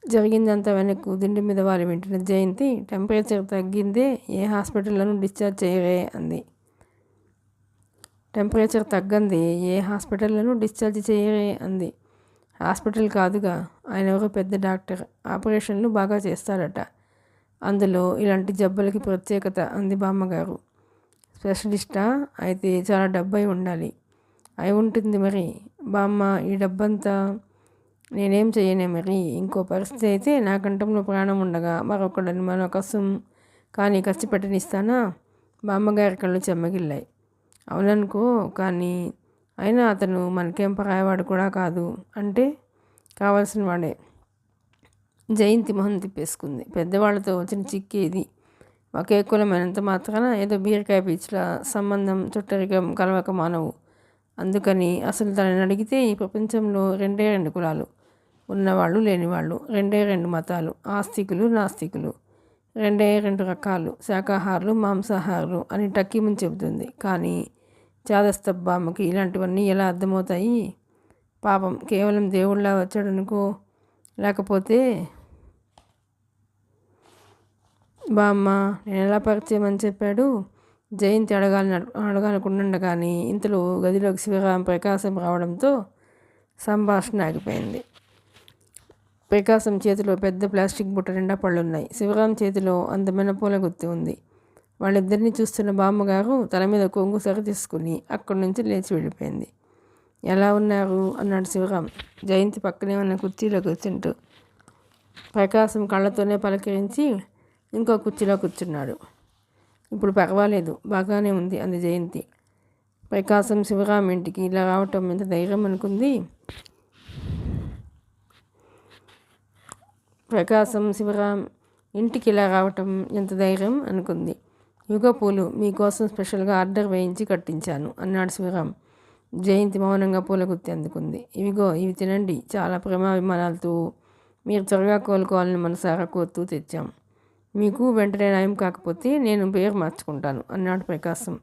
జరిగిందంతా వెనక్కు దిండి మీద వాళ్ళు వింటున్న జయంతి, టెంపరేచర్ తగ్గిందే, ఏ హాస్పిటల్లోనూ డిశ్చార్జ్ చేయరే అంది. టెంపరేచర్ తగ్గంది, ఏ హాస్పిటల్లోనూ డిశ్చార్జ్ చేయరే అంది. హాస్పిటల్ కాదుగా, ఆయన ఎవరో పెద్ద డాక్టర్, ఆపరేషన్లు బాగా చేస్తాడట, అందులో ఇలాంటి జబ్బులకి ప్రత్యేకత అంది బామ్మగారు. స్పెషలిస్టా? అయితే చాలా డబ్బు అయి ఉండాలి. అయి ఉంటుంది మరి. బామ్మ, ఈ డబ్బంతా నేనేం చేయనే మరి. ఇంకో పరిస్థితి అయితే నా కంఠంలో ప్రాణం ఉండగా మరొకడని మనకసం కానీ ఖర్చు పెట్టనిస్తానా? బామ్మగారి కళ్ళు చెమ్మగిల్లాయి. అవుననుకో, కానీ అయినా అతను మనకేం పరాయవాడు కూడా కాదు. అంటే కావాల్సిన వాడే. జయంతి మొహం తిప్పేసుకుంది. పెద్దవాళ్లతో వచ్చిన చిక్కేది. ఒకే కులమైనంత మాత్రాన ఏదో బీరకాయ పీచుల సంబంధం, చుట్టరికం కలవక మానవు. అందుకని అసలు తనని అడిగితే ఈ ప్రపంచంలో 2 కులాలు, ఉన్నవాళ్ళు లేనివాళ్ళు, 2 మతాలు, ఆస్తికులు నాస్తికులు, 2 రకాలు, శాకాహారులు మాంసాహారులు అని టక్కీమని చెబుతుంది. కానీ చాదస్తబ్బామ్మకి ఇలాంటివన్నీ ఎలా అర్థమవుతాయి? పాపం, కేవలం దేవుళ్ళ వచ్చాడనుకో. లేకపోతే బామ్మ, నేను ఎలా పరిచయం అని చెప్పాడు? జయంతి అడగాలనుకుంటుండగానే ఇంతలో గదిలోకి శివరాం, ప్రకాశం రావడంతో సంభాషణ ఆగిపోయింది. ప్రకాశం చేతిలో పెద్ద ప్లాస్టిక్ బుట్ట నిండా పళ్ళున్నాయి. శివరాం చేతిలో అందమైన పూల గుత్తి ఉంది. వాళ్ళిద్దరినీ చూస్తున్న బామ్మగారు తల మీద కొంగు సరి తీసుకుని అక్కడి నుంచి లేచి వెళ్ళిపోయింది. ఎలా ఉన్నారు అన్నాడు శివరాం జయంతి పక్కనే ఉన్న కుర్చీలో కూర్చుంటూ. ప్రకాశం కళ్ళతోనే పలకరించి ఇంకో కుర్చీలో కూర్చున్నాడు. ఇప్పుడు పర్వాలేదు, బాగానే ఉంది అంది జయంతి. ప్రకాశం శివరాం ఇంటికి ఇలా రావటం ఎంత ధైర్యం అనుకుంది. ప్రకాశం శివరాం ఇంటికి ఇలా రావటం ఎంత ధైర్యం అనుకుంది. యుగ పూలు మీకోసం స్పెషల్గా ఆర్డర్ వేయించి కట్టించాను అన్నాడు శివరాం. జయంతి మౌనంగా పూల గుత్తి అందుకుంది. ఇవిగో, ఇవి తినండి, చాలా ప్రేమాభిమానాలతో మీరు త్వరగా కోలుకోవాలని మనసారా కోరుతూ తెచ్చాం. మీకు వెంటనే నయం కాకపోతే నేను పేరు మార్చుకుంటాను అన్నాడు ప్రకాశం.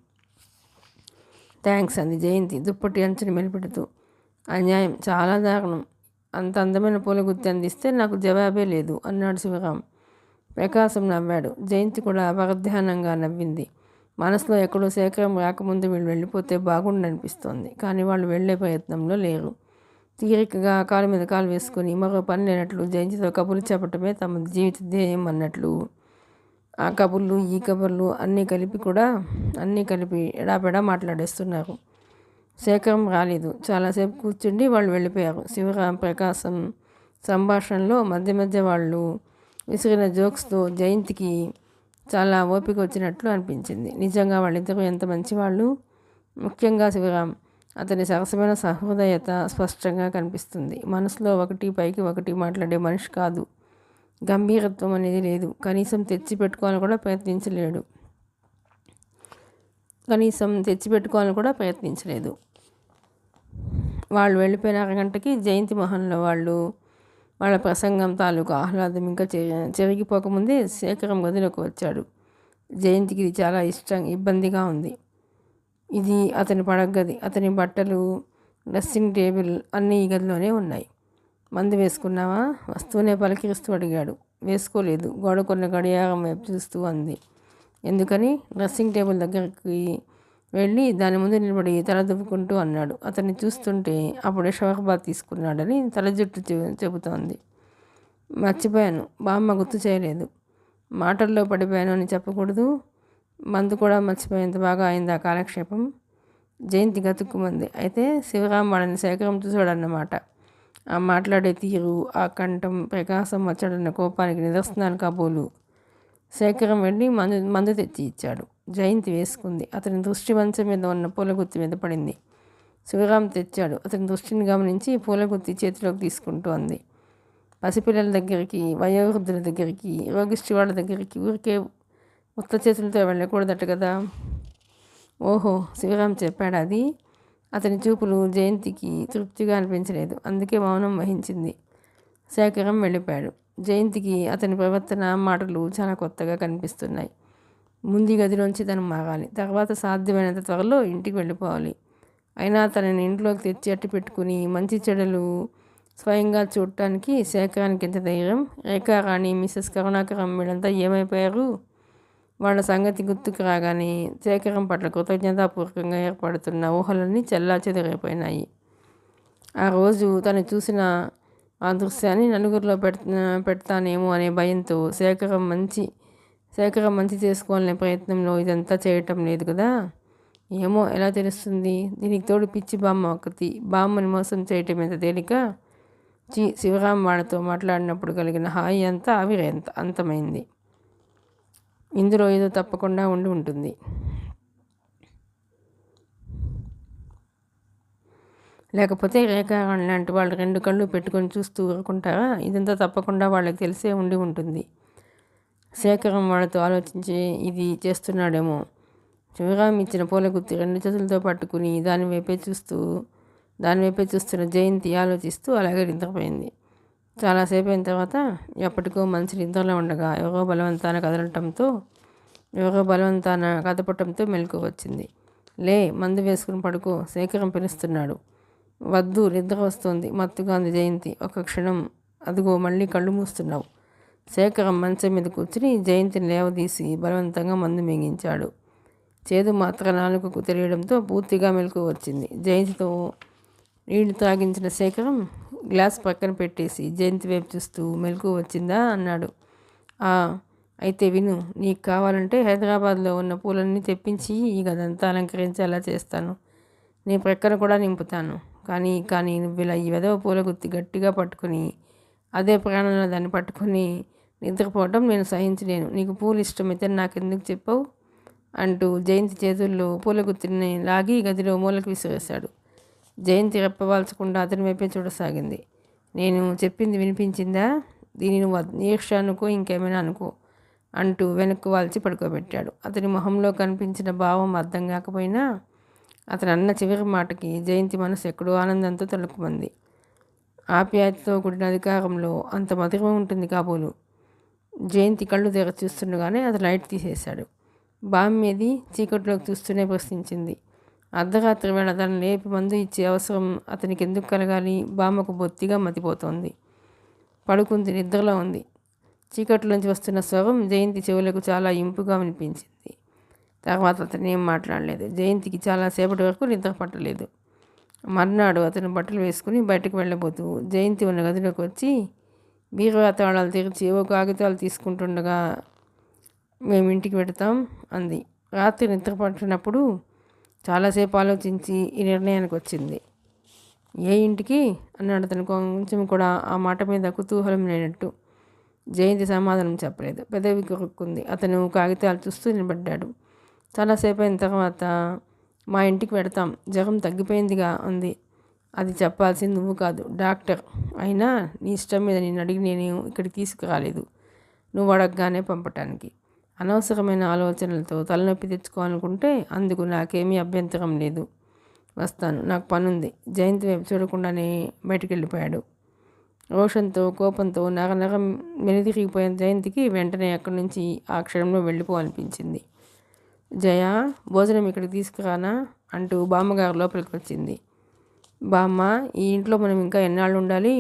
థ్యాంక్స్ అంది జయంతి దుప్పటి అంచుని మెలిపెడుతూ. అన్యాయం, చాలా దారుణం. అంత అందమైన పూల గుత్తి అందిస్తే నాకు జవాబే లేదు అన్నాడు శివరాం. ప్రకాశం నవ్వాడు. జయంతి కూడా పరధ్యానంగా నవ్వింది. మనసులో ఎక్కడో శేఖరం రాకముందు వీళ్ళు వెళ్ళిపోతే బాగుండనిపిస్తోంది. కానీ వాళ్ళు వెళ్ళే ప్రయత్నంలో లేరు. తీరికగా కాలు మీద కాలు వేసుకుని మరో పని లేనట్లు జయంతితో కబుర్లు చెప్పటమే తమ జీవిత ధ్యేయం అన్నట్లు ఆ కబుర్లు ఈ కబుర్లు అన్నీ కలిపి ఎడాపెడా మాట్లాడేస్తున్నారు. శేఖరం రాలేదు. చాలాసేపు కూర్చుండి వాళ్ళు వెళ్ళిపోయారు. శివరాం ప్రకాశం సంభాషణలో మధ్య మధ్య వాళ్ళు విసిరిన జోక్స్తో జయంతికి చాలా ఓపిక వచ్చినట్లు అనిపించింది. నిజంగా వాళ్ళిద్దరూ ఎంత మంచివాళ్ళు. ముఖ్యంగా శివరాం. అతని సరసమైన సహృదయత స్పష్టంగా కనిపిస్తుంది. మనసులో ఒకటి పైకి ఒకటి మాట్లాడే మనిషి కాదు. గంభీరత్వం అనేది లేదు. కనీసం తెచ్చిపెట్టుకోవాలని కూడా ప్రయత్నించలేదు. వాళ్ళు వెళ్ళిపోయిన అరగంటకి జయంతి మొహంలో వాళ్ళ ప్రసంగం తాలూకు ఆహ్లాదం ఇంకా చెరిగిపోకముందే శేఖరం గదిలోకి వచ్చాడు. జయంతికి ఇది చాలా ఇబ్బందిగా ఉంది. ఇది అతని పడగది. అతని బట్టలు, డ్రెస్సింగ్ టేబుల్ అన్నీ ఈ గదిలోనే ఉన్నాయి. మందు వేసుకున్నావా? వస్తూనే పలకరిస్తూ అడిగాడు. వేసుకోలేదు. గోడకున్న గడియారం వైపు చూస్తూ అంది. ఎందుకని? డ్రెస్సింగ్ టేబుల్ దగ్గరికి వెళ్ళి దాని ముందు నిలబడి తల దువ్వుకుంటూ అన్నాడు. అతన్ని చూస్తుంటే అప్పుడే షవర్ బాత్ తీసుకున్నాడని తల జుట్టు చెబుతోంది. మర్చిపోయాను. బామ్మ గుర్తు చేయలేదు. మాటల్లో పడిపోయాను అని చెప్పకూడదు. మందు కూడా మర్చిపోయేంత బాగా అయింది ఆ కాలక్షేపం. జయంతి గతుక్కుమంది. అయితే శివరాం వాళ్ళని సేకరం చూశాడన్నమాట. ఆ మాట్లాడే తీరు, ఆ కంఠం, ప్రకాశం వచ్చాడన్న కోపానికి నిదర్శనాలు కాబోలు. శేఖరం వెళ్ళి మందు తెచ్చి ఇచ్చాడు. జయంతి వేసుకుంది. అతని దృష్టి మంచం మీద ఉన్న పూలగుత్తి మీద పడింది. శివరాం తెచ్చాడు. అతని దృష్టిని గమనించి పూలగుత్తి చేతిలోకి తీసుకుంటూ అంది. పసిపిల్లల దగ్గరికి, వయోవృద్ధుల దగ్గరికి, రోగిష్టి వాళ్ళ దగ్గరికి ఊరికే ఉత్త చేతులతో వెళ్ళకూడదట కదా. ఓహో, శివరాం చెప్పాడు అది. అతని చూపులు జయంతికి తృప్తిగా అనిపించలేదు. అందుకే మౌనం వహించింది. శేఖరం వెళ్ళిపోయాడు. జయంతికి అతని ప్రవర్తన, మాటలు చాలా కొత్తగా కనిపిస్తున్నాయి. ముందు గదిలోంచి తను మారాలి. తర్వాత సాధ్యమైనంత త్వరలో ఇంటికి వెళ్ళిపోవాలి. అయినా తనని ఇంట్లోకి తెచ్చి అట్టి పెట్టుకుని మంచి చెడులు స్వయంగా చూడటానికి శేఖరానికి ఎంత ధైర్యం. రేఖారాణి, మిసెస్ కరుణాకరం వీళ్ళంతా ఏమైపోయారు? వాళ్ళ సంగతి గుర్తుకు రాగానే శేఖరం పట్ల కృతజ్ఞతాపూర్వకంగా ఏర్పడుతున్న ఊహలన్నీ చెల్లాచెదరైపోయినాయి. ఆ రోజు తను చూసిన ఆ దృశ్యాన్ని నలుగురిలో పెడతానేమో అనే భయంతో శేఖరం మంచి చేసుకోవాలనే ప్రయత్నంలో ఇదంతా చేయటం లేదు కదా. ఏమో, ఎలా తెలుస్తుంది? దీనికి తోడు పిచ్చి బామ్మ ఒకటి. బామ్మని మోసం చేయటం ఎంత తేలిక. శివరాం వాళ్ళతో మాట్లాడినప్పుడు కలిగిన హాయి అంతా అంతమైంది. ఇందులో ఏదో తప్పకుండా ఉంటుంది. లేకపోతే రేఖారాణి లాంటి వాళ్ళు 2 కళ్ళు పెట్టుకొని చూస్తూ ఊరుకుంటారా? ఇదంతా తప్పకుండా వాళ్ళకి తెలిసే ఉంటుంది. శేఖరం వాళ్ళతో ఆలోచించి ఇది చేస్తున్నాడేమో. శివరాం ఇచ్చిన పూలగుత్తి 2 చేతులతో పట్టుకుని దానివైపే చూస్తున్న జయంతి ఆలోచిస్తూ అలాగే నిద్రపోయింది. చాలాసేపు అయిన తర్వాత ఎప్పటికో మంచి నిద్రలో ఉండగా ఎవరో బలవంతాన కదపటంతో మెలకు వచ్చింది. లే, మందు వేసుకుని పడుకో, శేఖరం పిలుస్తున్నాడు. వద్దు, నిద్ర వస్తోంది, మత్తుగా ఉంది జయంతి. ఒక క్షణం. అదిగో మళ్ళీ కళ్ళు మూస్తున్నావు. శేఖరం మంచం మీద కూర్చుని జయంతిని లేవదీసి బలవంతంగా మందు మింగించాడు. చేదు మాత్రం నాలుకకు తెలియడంతో పూర్తిగా మెలకు వచ్చింది. జయంతితో నీళ్లు తాగించిన శేఖరం గ్లాస్ పక్కన పెట్టేసి జయంతి వైపు చూస్తూ మెలకు వచ్చిందా అన్నాడు. అయితే విను, నీకు కావాలంటే హైదరాబాద్లో ఉన్న పూలన్నీ తెప్పించి ఈ గదంతా అలంకరించేలా చేస్తాను. నీ ప్రక్కన కూడా నింపుతాను. కానీ నువ్వు ఇలా ఈ వెధవ పూల గుత్తి గట్టిగా పట్టుకుని అదే ప్రాణంలో దాన్ని పట్టుకుని నిద్రపోవటం నేను సహించలేను. నీకు పూలు ఇష్టమైతే నాకెందుకు చెప్పవు అంటూ జయంతి చేతుల్లో పూల గుత్తిని లాగి గదిలో మూలకు విసిరేశాడు. జయంతి రెప్పవాల్చకుండా అతని వైపే చూడసాగింది. నేను చెప్పింది వినిపించిందా? దీన్ని నువ్వు ఈర్ష్య అనుకో, ఇంకేమైనా అనుకో అంటూ వెనక్కు వాల్చి పడుకోబెట్టాడు. అతని మొహంలో కనిపించిన భావం అర్థం కాకపోయినా అతను అన్న చివరి మాటకి జయంతి మనసు ఎక్కడో ఆనందంతో తలుక్కుమంది. ఆప్యాయతతో కూడిన అధికారంలో అంత మధురం ఉంటుంది కాబోలు. జయంతి కళ్ళు తెర చూస్తుండగానే అతను లైట్ తీసేశాడు. బామ్మేది? చీకట్లోకి చూస్తూనే ప్రశ్నించింది. అర్ధరాత్రి వేళ తను లేపి మందు ఇచ్చే అవసరం అతనికి ఎందుకు కలగాలి? బామ్మకు బొత్తిగా మతిపోతోంది. పడుకుంది, నిద్రలో ఉంది. చీకట్లోంచి వస్తున్న స్వరం జయంతి చెవులకు చాలా ఇంపుగా వినిపించింది. తర్వాత అతను ఏం మాట్లాడలేదు. జయంతికి చాలాసేపటి వరకు నిద్ర పట్టలేదు. మర్నాడు అతను బట్టలు వేసుకుని బయటకు వెళ్ళబోతూ జయంతి ఉన్న గదిలోకి వచ్చి బీరువా తాళాలు తెరిచి ఏవో కాగితాలు తీసుకుంటుండగా మేము ఇంటికి పెడతాం అంది. రాత్రి నిద్ర పట్టినప్పుడు చాలాసేపు ఆలోచించి ఈ నిర్ణయానికి వచ్చింది. ఏ ఇంటికి అన్నాడు అతను కొంచెం కూడా ఆ మాట మీద కుతూహలం లేనట్టు. జయంతి సమాధానం చెప్పలేదు. పెదవి కొరుక్కుంది. అతను కాగితాలు చూస్తూ నిలబడ్డాడు. చాలాసేపు అయిన తర్వాత మా ఇంటికి పెడతాం, జ్వరం తగ్గిపోయిందిగా అంది. అది చెప్పాల్సింది నువ్వు కాదు, డాక్టర్. అయినా నీ ఇష్టం మీద నేను అడిగి నేను ఇక్కడికి తీసుకురాలేదు, నువ్వు అడగగానే పంపటానికి. అనవసరమైన ఆలోచనలతో తలనొప్పి తెచ్చుకోవాలనుకుంటే అందుకు నాకేమీ అభ్యంతరం లేదు. వస్తాను, నాకు పనుంది. జయంతి వైపు చూడకుండానే బయటికి వెళ్ళిపోయాడు. రోషంతో కోపంతో నగనగం మెలితిరిగిపోయిన జయంతికి వెంటనే అక్కడి నుంచి ఆ క్షణంలో వెళ్ళిపోవాలనిపించింది. జయ, భోజనం ఇక్కడికి తీసుకురానా అంటూ బామ్మగారు లోపలికి వచ్చింది. బామ్మ, ఈ ఇంట్లో మనం ఇంకా ఎన్నాళ్ళు ఉండాలి?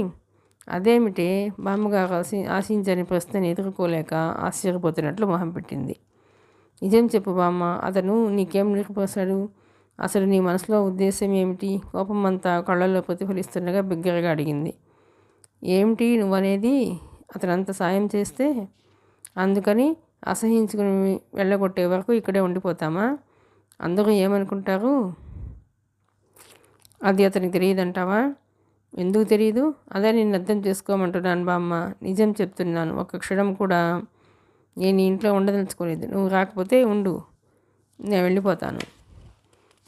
అదేమిటే? బామ్మగారు ఆశించని ప్రశ్నని ఎదుర్కోలేక ఆశ్చర్యపోతున్నట్లు మొహం పెట్టింది. నిజం చెప్పు బామ్మ, అతను నీకేం నిరూపసాడు? అసలు నీ మనసులో ఉద్దేశం ఏమిటి? కోపమంతా కళ్ళల్లో ప్రతిఫలిస్తుండగా బిగ్గరగా అడిగింది. ఏమిటి నువ్వనేది? అతనంత సాయం చేస్తే అందుకని అసహించుకుని వెళ్ళగొట్టే వరకు ఇక్కడే ఉండిపోతామా? అందరూ ఏమనుకుంటారు? అది అతనికి తెలియదంటావా? ఎందుకు తెలియదు? అదే నేను అర్థం చేసుకోమంటున్నాను బామ్మ. నిజం చెప్తున్నాను, ఒక్క క్షణం కూడా నేను ఇంట్లో ఉండదలుచుకోలేదు. నువ్వు రాకపోతే ఉండు, నేను వెళ్ళిపోతాను.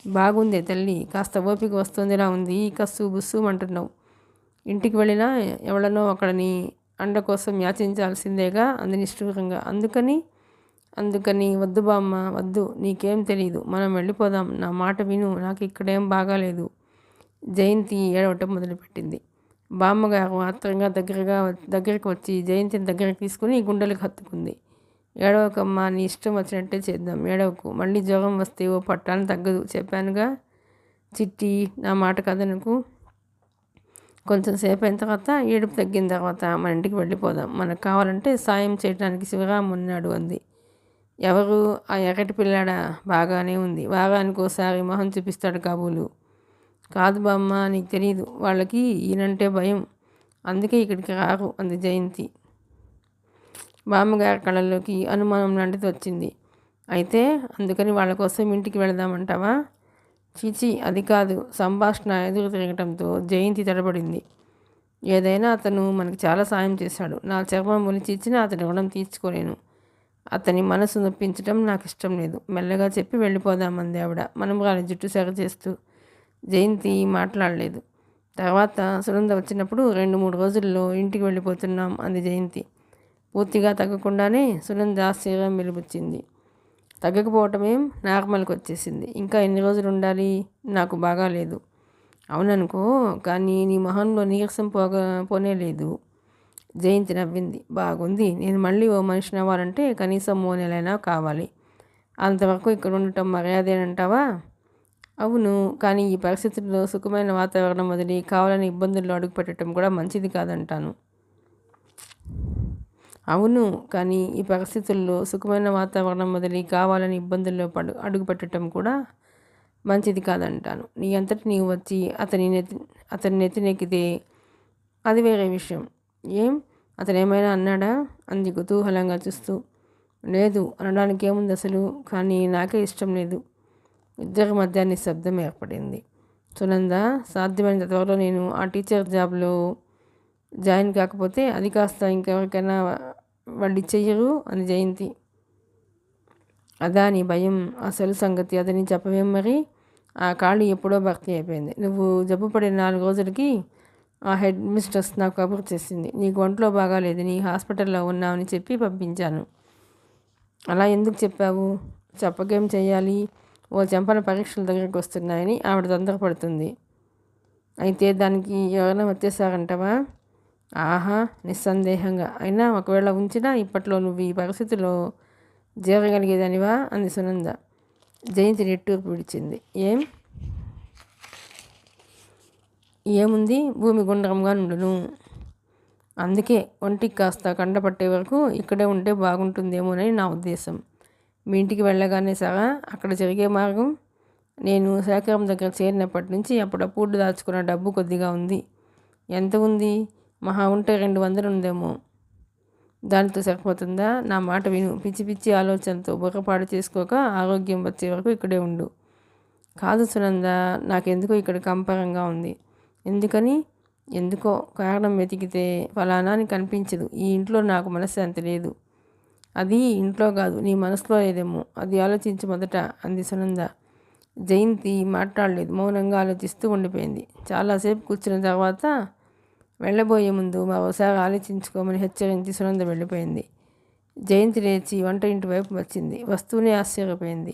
బాగుందే తల్లి, కాస్త ఓపిక వస్తుందిలా ఉంది. కస్సు బుస్సు అంటున్నావు. ఇంటికి వెళ్ళినా ఎవడనో ఒకడని అండ కోసం యాచించాల్సిందేగా అంది నిష్ఠూరంగా. అందుకని వద్దు బామ్మ, వద్దు. నీకేం తెలీదు. మనం వెళ్ళిపోదాం. నా మాట విను. నాకు ఇక్కడేం బాగాలేదు. జయంతి ఏడవటం మొదలుపెట్టింది. బామ్మగారు ఆత్రంగా దగ్గరికి వచ్చి జయంతిని దగ్గరికి తీసుకుని గుండెలకు హత్తుకుంది. ఏడవకమ్మా, నీ ఇష్టం వచ్చినట్టే చేద్దాం. ఏడవకు. మళ్ళీ జ్వరం వస్తే ఓ పట్టాన్ని తగ్గదు. చెప్పానుగా చిట్టి, నా మాట కదనకు. కొంచెం సేపు అయిన తర్వాత, ఏడుపు తగ్గిన తర్వాత మన ఇంటికి వెళ్ళిపోదాం. మనకు కావాలంటే సాయం చేయడానికి శివరాం ఉన్నాడు అంది. ఎవరు? ఆ ఎర్రటి పిల్లాడా? బాగానే ఉంది. వారానికి ఒకసారి మొహం చూపిస్తాడు కాబోలు. కాదు బామ్మ, నీకు తెలీదు. వాళ్ళకి ఈయనంటే భయం, అందుకే ఇక్కడికి రారు అంది జయంతి. బామ్మగారి కళ్ళల్లోకి అనుమానం లాంటిది వచ్చింది. అయితే అందుకని వాళ్ళ కోసం ఇంటికి వెళదామంటావా? చీచి, అది కాదు. సంభాషణ ఎదురు తిరగటంతో జయంతి తడబడింది. ఏదైనా అతను మనకి చాలా సాయం చేశాడు. నా చర్మం ఒలిచి ఇచ్చినా అతని రుణం తీర్చుకోలేను. అతని మనసు నొప్పించడం నాకు ఇష్టం లేదు. మెల్లగా చెప్పి వెళ్ళిపోదామంది ఆవిడ మనమరాలి జుట్టు సరి చేస్తూ. జయంతి మాట్లాడలేదు. తర్వాత సునంద వచ్చినప్పుడు 2-3 రోజుల్లో ఇంటికి వెళ్ళిపోతున్నాం అంది జయంతి. పూర్తిగా తగ్గకుండానే సునంద ఆశ్చర్యం వెలుబుచ్చింది. తగ్గకపోవటమేం, నార్మల్కి వచ్చేసింది. ఇంకా ఎన్ని రోజులు ఉండాలి? నాకు బాగాలేదు. అవుననుకో, కానీ నీ మొహంలో నీరసం పోనే లేదు. జయంతి నవ్వింది. బాగుంది. నేను మళ్ళీ ఓ మనిషిని అవ్వాలంటే కనీసం 3 నెలలైనా కావాలి. అంతవరకు ఇక్కడ ఉండటం మర్యాదేనంటావా? అవును, కానీ ఈ పరిస్థితుల్లో సుఖమైన వాతావరణం వదిలి కావాలని ఇబ్బందుల్లో అడుగుపెట్టడం కూడా మంచిది కాదంటాను. అవును, కానీ ఈ పరిస్థితుల్లో సుఖమైన వాతావరణం వదిలి కావాలని ఇబ్బందుల్లో అడుగుపెట్టడం కూడా మంచిది కాదంటాను. నీ అంతటి నీవు వచ్చి అతని నెత్తినెక్కితే అది వేరే విషయం. ఏం, అతను ఏమైనా అన్నాడా అంది కుతూహలంగా చూస్తూ. లేదు, అనడానికి ఏముంది అసలు, కానీ నాకే ఇష్టం లేదు. ఇద్దరి మధ్య నిశ్శబ్దం ఏర్పడింది. సునంద, సాధ్యమైనంత త్వరలో నేను ఆ టీచర్ జాబ్లో జాయిన్ కాకపోతే అది కాస్త ఇంకెవరికైనా వాళ్ళు చెయ్యరు అని జయంతి. అదా నీ భయం? అసలు సంగతి అదని చెప్పవేం మరి? ఆ ఖాళీ ఎప్పుడో భర్తీ అయిపోయింది. నువ్వు జబ్బు పడిన 4 రోజులకి ఆ హెడ్ మిస్ట్రెస్ నాకు కబురు చేసింది. నీకు ఒంట్లో బాగాలేదు, నీ హాస్పిటల్లో ఉన్నావని చెప్పి పంపించాను. అలా ఎందుకు చెప్పావు? చెప్పకేం చెయ్యాలి? ఓ చెంపన పరీక్షల దగ్గరికి వస్తున్నాయని ఆవిడ తొందరపడుతుంది. అయితే దానికి ఎవరైనా వచ్చేసారంటావా? ఆహా, నిస్సందేహంగా. అయినా ఒకవేళ ఉంచినా ఇప్పట్లో నువ్వు ఈ పరిస్థితిలో చేరగలిగేదానివా అంది సునంద. జయంతి నిట్టూర్పు విడిచింది. ఏముంది, భూమి గుండ్రంగా నుండును. అందుకే ఒంటికి కాస్త కండపట్టే వరకు ఇక్కడే ఉంటే బాగుంటుందేమోనని నా ఉద్దేశం. మీ ఇంటికి వెళ్ళగానే సగా అక్కడ జరిగే మార్గం. నేను శేఖరం దగ్గర చేరినప్పటి నుంచి అప్పుడప్పుడు దాచుకున్న డబ్బు కొద్దిగా ఉంది. ఎంత ఉంది? మహా ఉంటే 200 ఉందేమో. దానితో సరిపోతుందా? నా మాట విను. పిచ్చి పిచ్చి ఆలోచనతో బుర్రపాడు చేసుకోక ఆరోగ్యం వచ్చే వరకు ఇక్కడే ఉండు. కాదు సునంద, నాకెందుకో ఇక్కడ కంపరంగా ఉంది. ఎందుకని? ఎందుకో కారణం వెతికితే ఫలానా అని కనిపించదు. ఈ ఇంట్లో నాకు మనశ్శాంతి లేదు. అది ఇంట్లో కాదు, నీ మనసులో లేదేమో. అది ఆలోచించి మొదట అంది సునంద. జయంతి మాట్లాడలేదు. మౌనంగా ఆలోచిస్తూ ఉండిపోయింది. చాలాసేపు కూర్చున్న తర్వాత వెళ్ళబోయే ముందు మరోసారి ఆలోచించుకోమని హెచ్చరించి సునంద వెళ్ళిపోయింది. జయంతి లేచి వంట ఇంటి వైపు వచ్చింది. వస్తూనే ఆశ్చర్యపోయింది.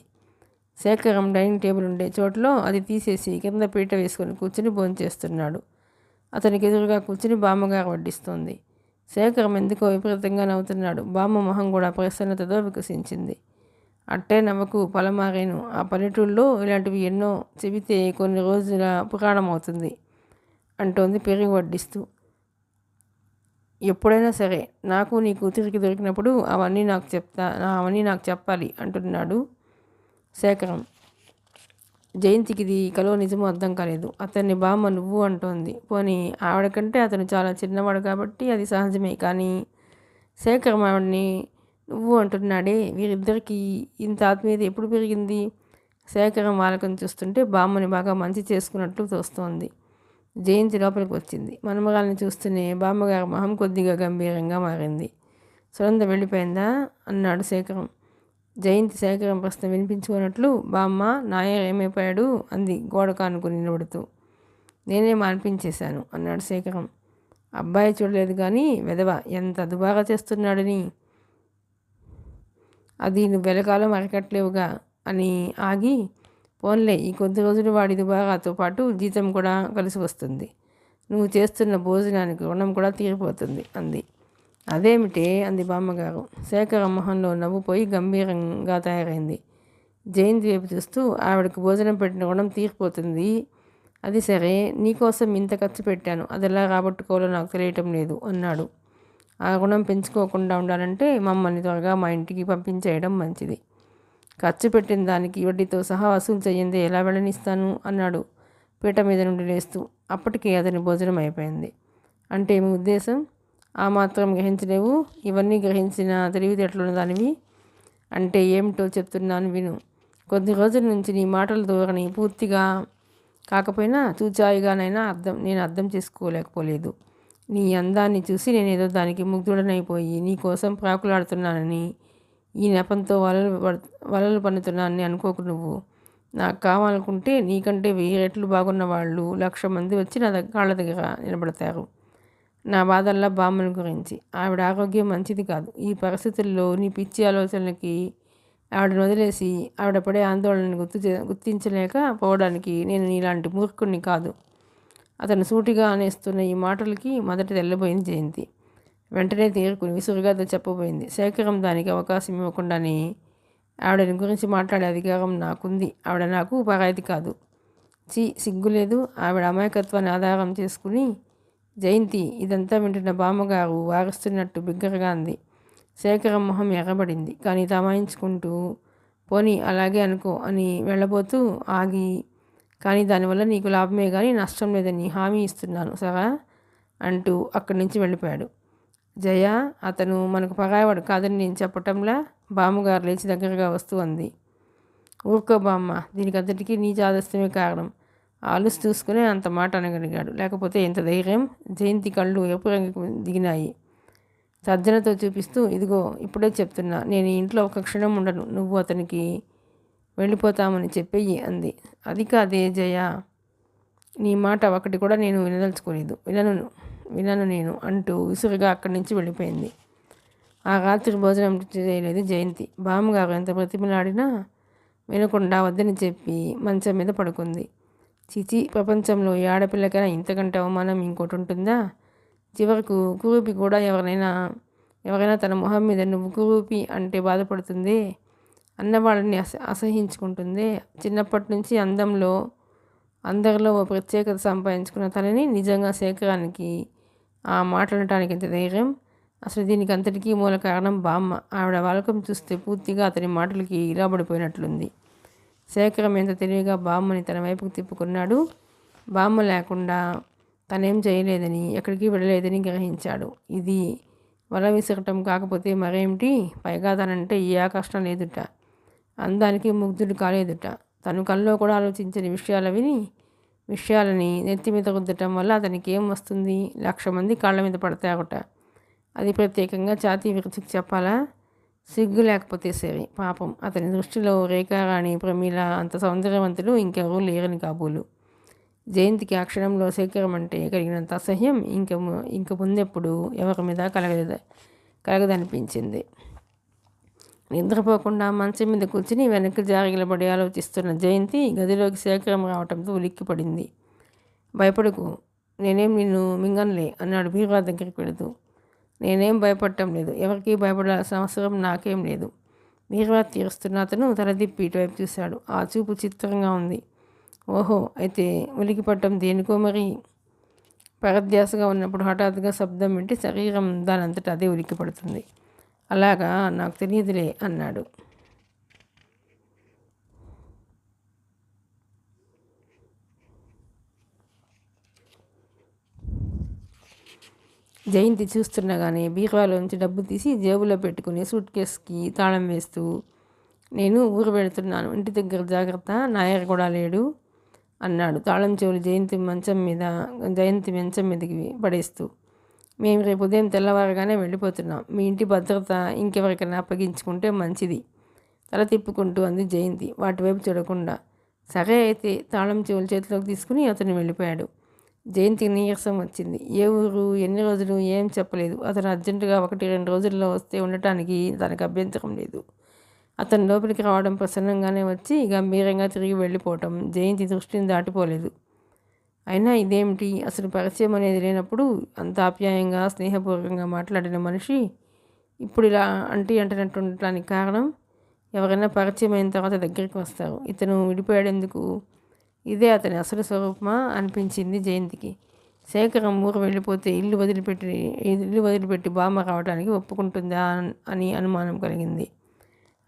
శేఖరం డైనింగ్ టేబుల్ ఉండే చోట్లో అది తీసేసి కింద పీట వేసుకొని కూర్చుని భోంచేస్తున్నాడు. అతనికి ఎదురుగా కూర్చుని బామ్మగారు వడ్డిస్తోంది. శేఖరం ఎందుకో విపరీతంగా నవ్వుతున్నాడు. బామ్మ మొహం కూడా ప్రసన్నతతో వికసించింది. అట్టే నవ్వకు పలమారేను. ఆ పల్లెటూళ్ళలో ఇలాంటివి ఎన్నో చెబితే కొన్ని రోజుల పురాణం అవుతుంది అంటోంది పెరుగు వడ్డిస్తూ. ఎప్పుడైనా సరే నాకు నీ కూతురికి దొరికినప్పుడు అవన్నీ నాకు చెప్పాలి అంటున్నాడు శేఖరం. జయంతికి ఇది కలో నిజమో అర్థం కాలేదు. అతన్ని బామ్మ నువ్వు అంటోంది. పోనీ ఆవిడకంటే అతను చాలా చిన్నవాడు కాబట్టి అది సహజమే. కానీ శేఖరం ఆవిడని నువ్వు అంటున్నాడే, వీరిద్దరికీ ఇంత ఆత్మీయత ఎప్పుడు పెరిగింది? శేఖరం వాళ్ళకం చూస్తుంటే బామ్మని బాగా మంచి చేసుకున్నట్లు తోస్తోంది. జయంతి లోపలికి వచ్చింది. మనమగాల్ని చూస్తూనే బామ్మగారి మొహం కొద్దిగా గంభీరంగా మారింది. సునంద వెళ్ళిపోయిందా అన్నాడు శేఖరం. జయంతి శేఖరం ప్రశ్న వినిపించుకున్నట్లు బామ్మ నాయర్ ఏమైపోయాడు అంది గోడ కానుకుని నిలబడుతూ. నేనే మాన్పించేశాను అన్నాడు శేఖరం. అబ్బాయి చూడలేదు కానీ వెధవ ఎంత దుబారా చేస్తున్నాడని. అది నువ్వు వెలకాలం అరకట్లేవుగా అని ఆగి, పోన్లే ఈ కొద్ది రోజులు వాడి దుబారాతో పాటు జీతం కూడా కలిసి వస్తుంది. నువ్వు చేస్తున్న భోజనానికి రుణం కూడా తీరిపోతుంది అంది. అదేమిటే అంది బామ్మగారు. శేఖరం మొహంలో నవ్వుపోయి గంభీరంగా తయారైంది. జయంతి వైపు చూస్తూ ఆవిడకు భోజనం పెట్టిన రుణం తీరిపోతుంది. అది సరే, నీకోసం ఇంత ఖర్చు పెట్టాను, అది ఎలా రాబట్టుకోవాలో నాకు తెలియటం లేదు అన్నాడు. ఆ రుణం పెంచుకోకుండా ఉండాలంటే మమ్మల్ని త్వరగా మా ఇంటికి పంపించేయడం మంచిది. ఖర్చు పెట్టిన దానికి వడ్డీతో సహా వసూలు చెయ్యిందే ఎలా వెళ్ళనిస్తాను అన్నాడు పీట మీద నుండి లేస్తూ. అప్పటికే అతని భోజనం అయిపోయింది. అంటే మీ ఉద్దేశం ఆ మాత్రం గ్రహించలేవు? ఇవన్నీ గ్రహించిన తెలివితేటలున్న దానివి. అంటే ఏమిటో చెప్తున్నాను విను. కొద్ది రోజుల నుంచి నీ మాటల ధోరణి పూర్తిగా కాకపోయినా చూచాయిగానైనా నేను అర్థం చేసుకోలేకపోలేదు. నీ అందాన్ని చూసి నేనేదో దానికి ముగ్ధుడనైపోయి నీ కోసం ప్రాకులాడుతున్నానని, ఈ నెపంతో వలలు పన్నుతున్నానని అనుకోకు నువ్వు. నాకు కావాలనుకుంటే నీకంటే 1000 రెట్లు బాగున్న వాళ్ళు 1,00,000 మంది వచ్చి నా కాళ్ళ దగ్గర నిలబడతారు. నా బాధల్లా బామ్మని గురించి. ఆవిడ ఆరోగ్యం మంచిది కాదు. ఈ పరిస్థితుల్లో నీ పిచ్చి ఆలోచనలకి ఆవిడని వదిలేసి ఆవిడ పడే ఆందోళనని గుర్తించలేక పోవడానికి నేను నీలాంటి మూర్ఖుణ్ణి కాదు. అతను సూటిగా అనేస్తున్న ఈ మాటలకి మొదట తెల్లబోయింది జయంతి. వెంటనే తేరుకుని విసురుగా చెప్పబోయింది. శేఖరం దానికి అవకాశం ఇవ్వకుండానే ఆవిడని గురించి మాట్లాడే అధికారం నాకుంది. ఆవిడ నాకు పరాయిది కాదు. సిగ్గులేదు. ఆవిడ అమాయకత్వాన్ని ఆధారం చేసుకుని. జయంతి ఇదంతా వింటున్న బామ్మగారు వారుస్తున్నట్టు బిగ్గరగా అంది. శేఖరం మొహం ఎర్రబడింది. కానీ తమాయించుకుంటూ పోనీ అలాగే అనుకో అని వెళ్ళబోతూ ఆగి, కానీ దానివల్ల నీకు లాభమే కానీ నష్టం లేదని హామీ ఇస్తున్నాను సరా అంటూ అక్కడి నుంచి వెళ్ళిపోయాడు. జయ, అతను మనకు పరాయవాడు కాదని నేను చెప్పటంలా బామ్మగారు లేచి దగ్గరగా వస్తూ అంది. ఊరుకో బామ్మ, దీనికి అంతటికీ నీ చాదస్యమే కారణం. ఆలుసు చూసుకునే అంత మాట అనగలిగాడు. లేకపోతే ఎంత ధైర్యం. జయంతి కళ్ళు ఎరుపు రంగుకు దిగినాయి. తర్జనతో చూపిస్తూ, ఇదిగో ఇప్పుడే చెప్తున్నా, నేను ఈ ఇంట్లో ఒక క్షణం ఉండను. నువ్వు అతనికి వెళ్ళిపోతామని చెప్పేయి అంది. అది కాదే జయ, నీ మాట ఒకటి కూడా నేను వినదలుచుకోలేదు. వినను నేను అంటూ విసురుగా అక్కడి నుంచి వెళ్ళిపోయింది. ఆ రాత్రి భోజనం చేయలేదు జయంతి. బామ్మగారు ఎంత బ్రతిమలాడినా వినకుండా వద్దని చెప్పి మంచం మీద పడుకుంది. చిచి, ప్రపంచంలో ఈ ఆడపిల్లకైనా ఇంతకంటే అవమానం ఇంకోటి ఉంటుందా? చివరకు కురూపి కూడా ఎవరైనా తన మొహం మీద నువ్వు కురూపి అంటే బాధపడుతుందే, అన్నవాళ్ళని అసహించుకుంటుందే. చిన్నప్పటి నుంచి అందరిలో ఓ ప్రత్యేకత సంపాదించుకున్న తనని నిజంగా శేఖరానికి ఆ మాట్లాడటానికి ఎంత ధైర్యం? అసలు దీనికి అంతటికీ మూల కారణం బామ్మ. ఆవిడ వాలకం చూస్తే పూర్తిగా అతని మాటలకి ఇలా పడిపోయినట్లుంది. శేఖరం ఎంత తెలివిగా బామ్మని తన వైపుకు తిప్పుకున్నాడు. బామ్మ లేకుండా తనేం చేయలేదని, ఎక్కడికి వెళ్ళలేదని గ్రహించాడు. ఇది వల విసరటం కాకపోతే మరేమిటి? పైగా తనంటే ఏ ఆకర్షణ లేదుట. అందానికి ముగ్ధుడు కాలేదుట. తను కల్లో కూడా ఆలోచించని విషయాలని నెత్తి మీద రుద్దటం వల్ల అతనికి ఏం వస్తుంది? 1,00,000 మంది కాళ్ళ మీద పడతారట. అది ప్రత్యేకంగా ఛాతీ విరుచుకు చెప్పాలా? సిగ్గు లేకపోతే సరే. పాపం, అతని దృష్టిలో రేఖారాణి, ప్రమీల అంత సౌందర్యవంతులు ఇంకెవరూ లేరని కాబోలు. జయంతికి ఆ క్షణంలో శేఖరం అంటే కలిగినంత అసహ్యం ఇంక ముందెప్పుడు ఎవరి మీద కలగదనిపించింది. నిద్రపోకుండా మంచం మీద కూర్చుని వెనక్కి జారిగిలబడి ఆలోచిస్తున్న జయంతి గదిలోకి శేఖరం రావటంతో ఉలిక్కిపడింది. భయపడకు, నేనేం నిన్ను మింగన్లే అన్నాడు బీరువా దగ్గరికి వెళుతూ. నేనేం భయపడటం లేదు, ఎవరికి భయపడాల్సిన అవసరం నాకేం లేదు. బీరువా తీరుస్తున్న అతను తలదిప్పి ఇటువైపు చూశాడు. ఆ చూపు చిత్రంగా ఉంది. ఓహో, అయితే ఉలికిపట్టం దేనికో మరి. పరధ్యాసగా ఉన్నప్పుడు హఠాత్తుగా శబ్దం వింటే శరీరం దానంతట అదే ఉలిక్కి పడుతుంది. అలాగా, నాకు తెలియదులే అన్నాడు. జయంతి చూస్తుండగానే బీరువాలోంచి డబ్బు తీసి జేబులో పెట్టుకుని సూట్ కేసుకి తాళం వేస్తూ, నేను ఊరు వెళుతున్నాను, ఇంటి దగ్గర జాగ్రత్త, నాయర్ కూడా లేడు అన్నాడు తాళం చెవులు జయంతి మంచం మీదకి పడేస్తూ. మేము రేపు ఉదయం తెల్లవారుగానే వెళ్ళిపోతున్నాం. మీ ఇంటి భద్రత ఇంకెవరికైనా అప్పగించుకుంటే మంచిది తల తిప్పుకుంటూ అంది జయంతి వాటివైపు చూడకుండా. సరే అయితే తాళం చెవులు చేతిలోకి తీసుకుని అతను వెళ్ళిపోయాడు. జయంతికి నీరసం వచ్చింది. ఏ ఊరు, ఎన్ని రోజులు ఏం చెప్పలేదు. అతను అర్జెంటుగా 1-2 రోజుల్లో వస్తే ఉండటానికి తనకు అభ్యంతరం లేదు. అతను లోపలికి రావడం, ప్రసన్నంగానే వచ్చి గంభీరంగా తిరిగి వెళ్ళిపోవటం జయంతి దృష్టిని దాటిపోలేదు. అయినా ఇదేమిటి, అసలు పరిచయం అనేది లేనప్పుడు అంత ఆప్యాయంగా స్నేహపూర్వకంగా మాట్లాడిన మనిషి ఇప్పుడు ఇలా అంటనట్టు ఉండటానికి కారణం? ఎవరైనా పరిచయం అయిన తర్వాత దగ్గరికి వస్తారు. ఇతను విడిపోయాడెందుకు? ఇదే అతని అసలు స్వరూపమా అనిపించింది జయంతికి. శేఖరం ఊరు వెళ్ళిపోతే ఇల్లు వదిలిపెట్టి బామ్మ రావడానికి ఒప్పుకుంటుందా అని అనుమానం కలిగింది.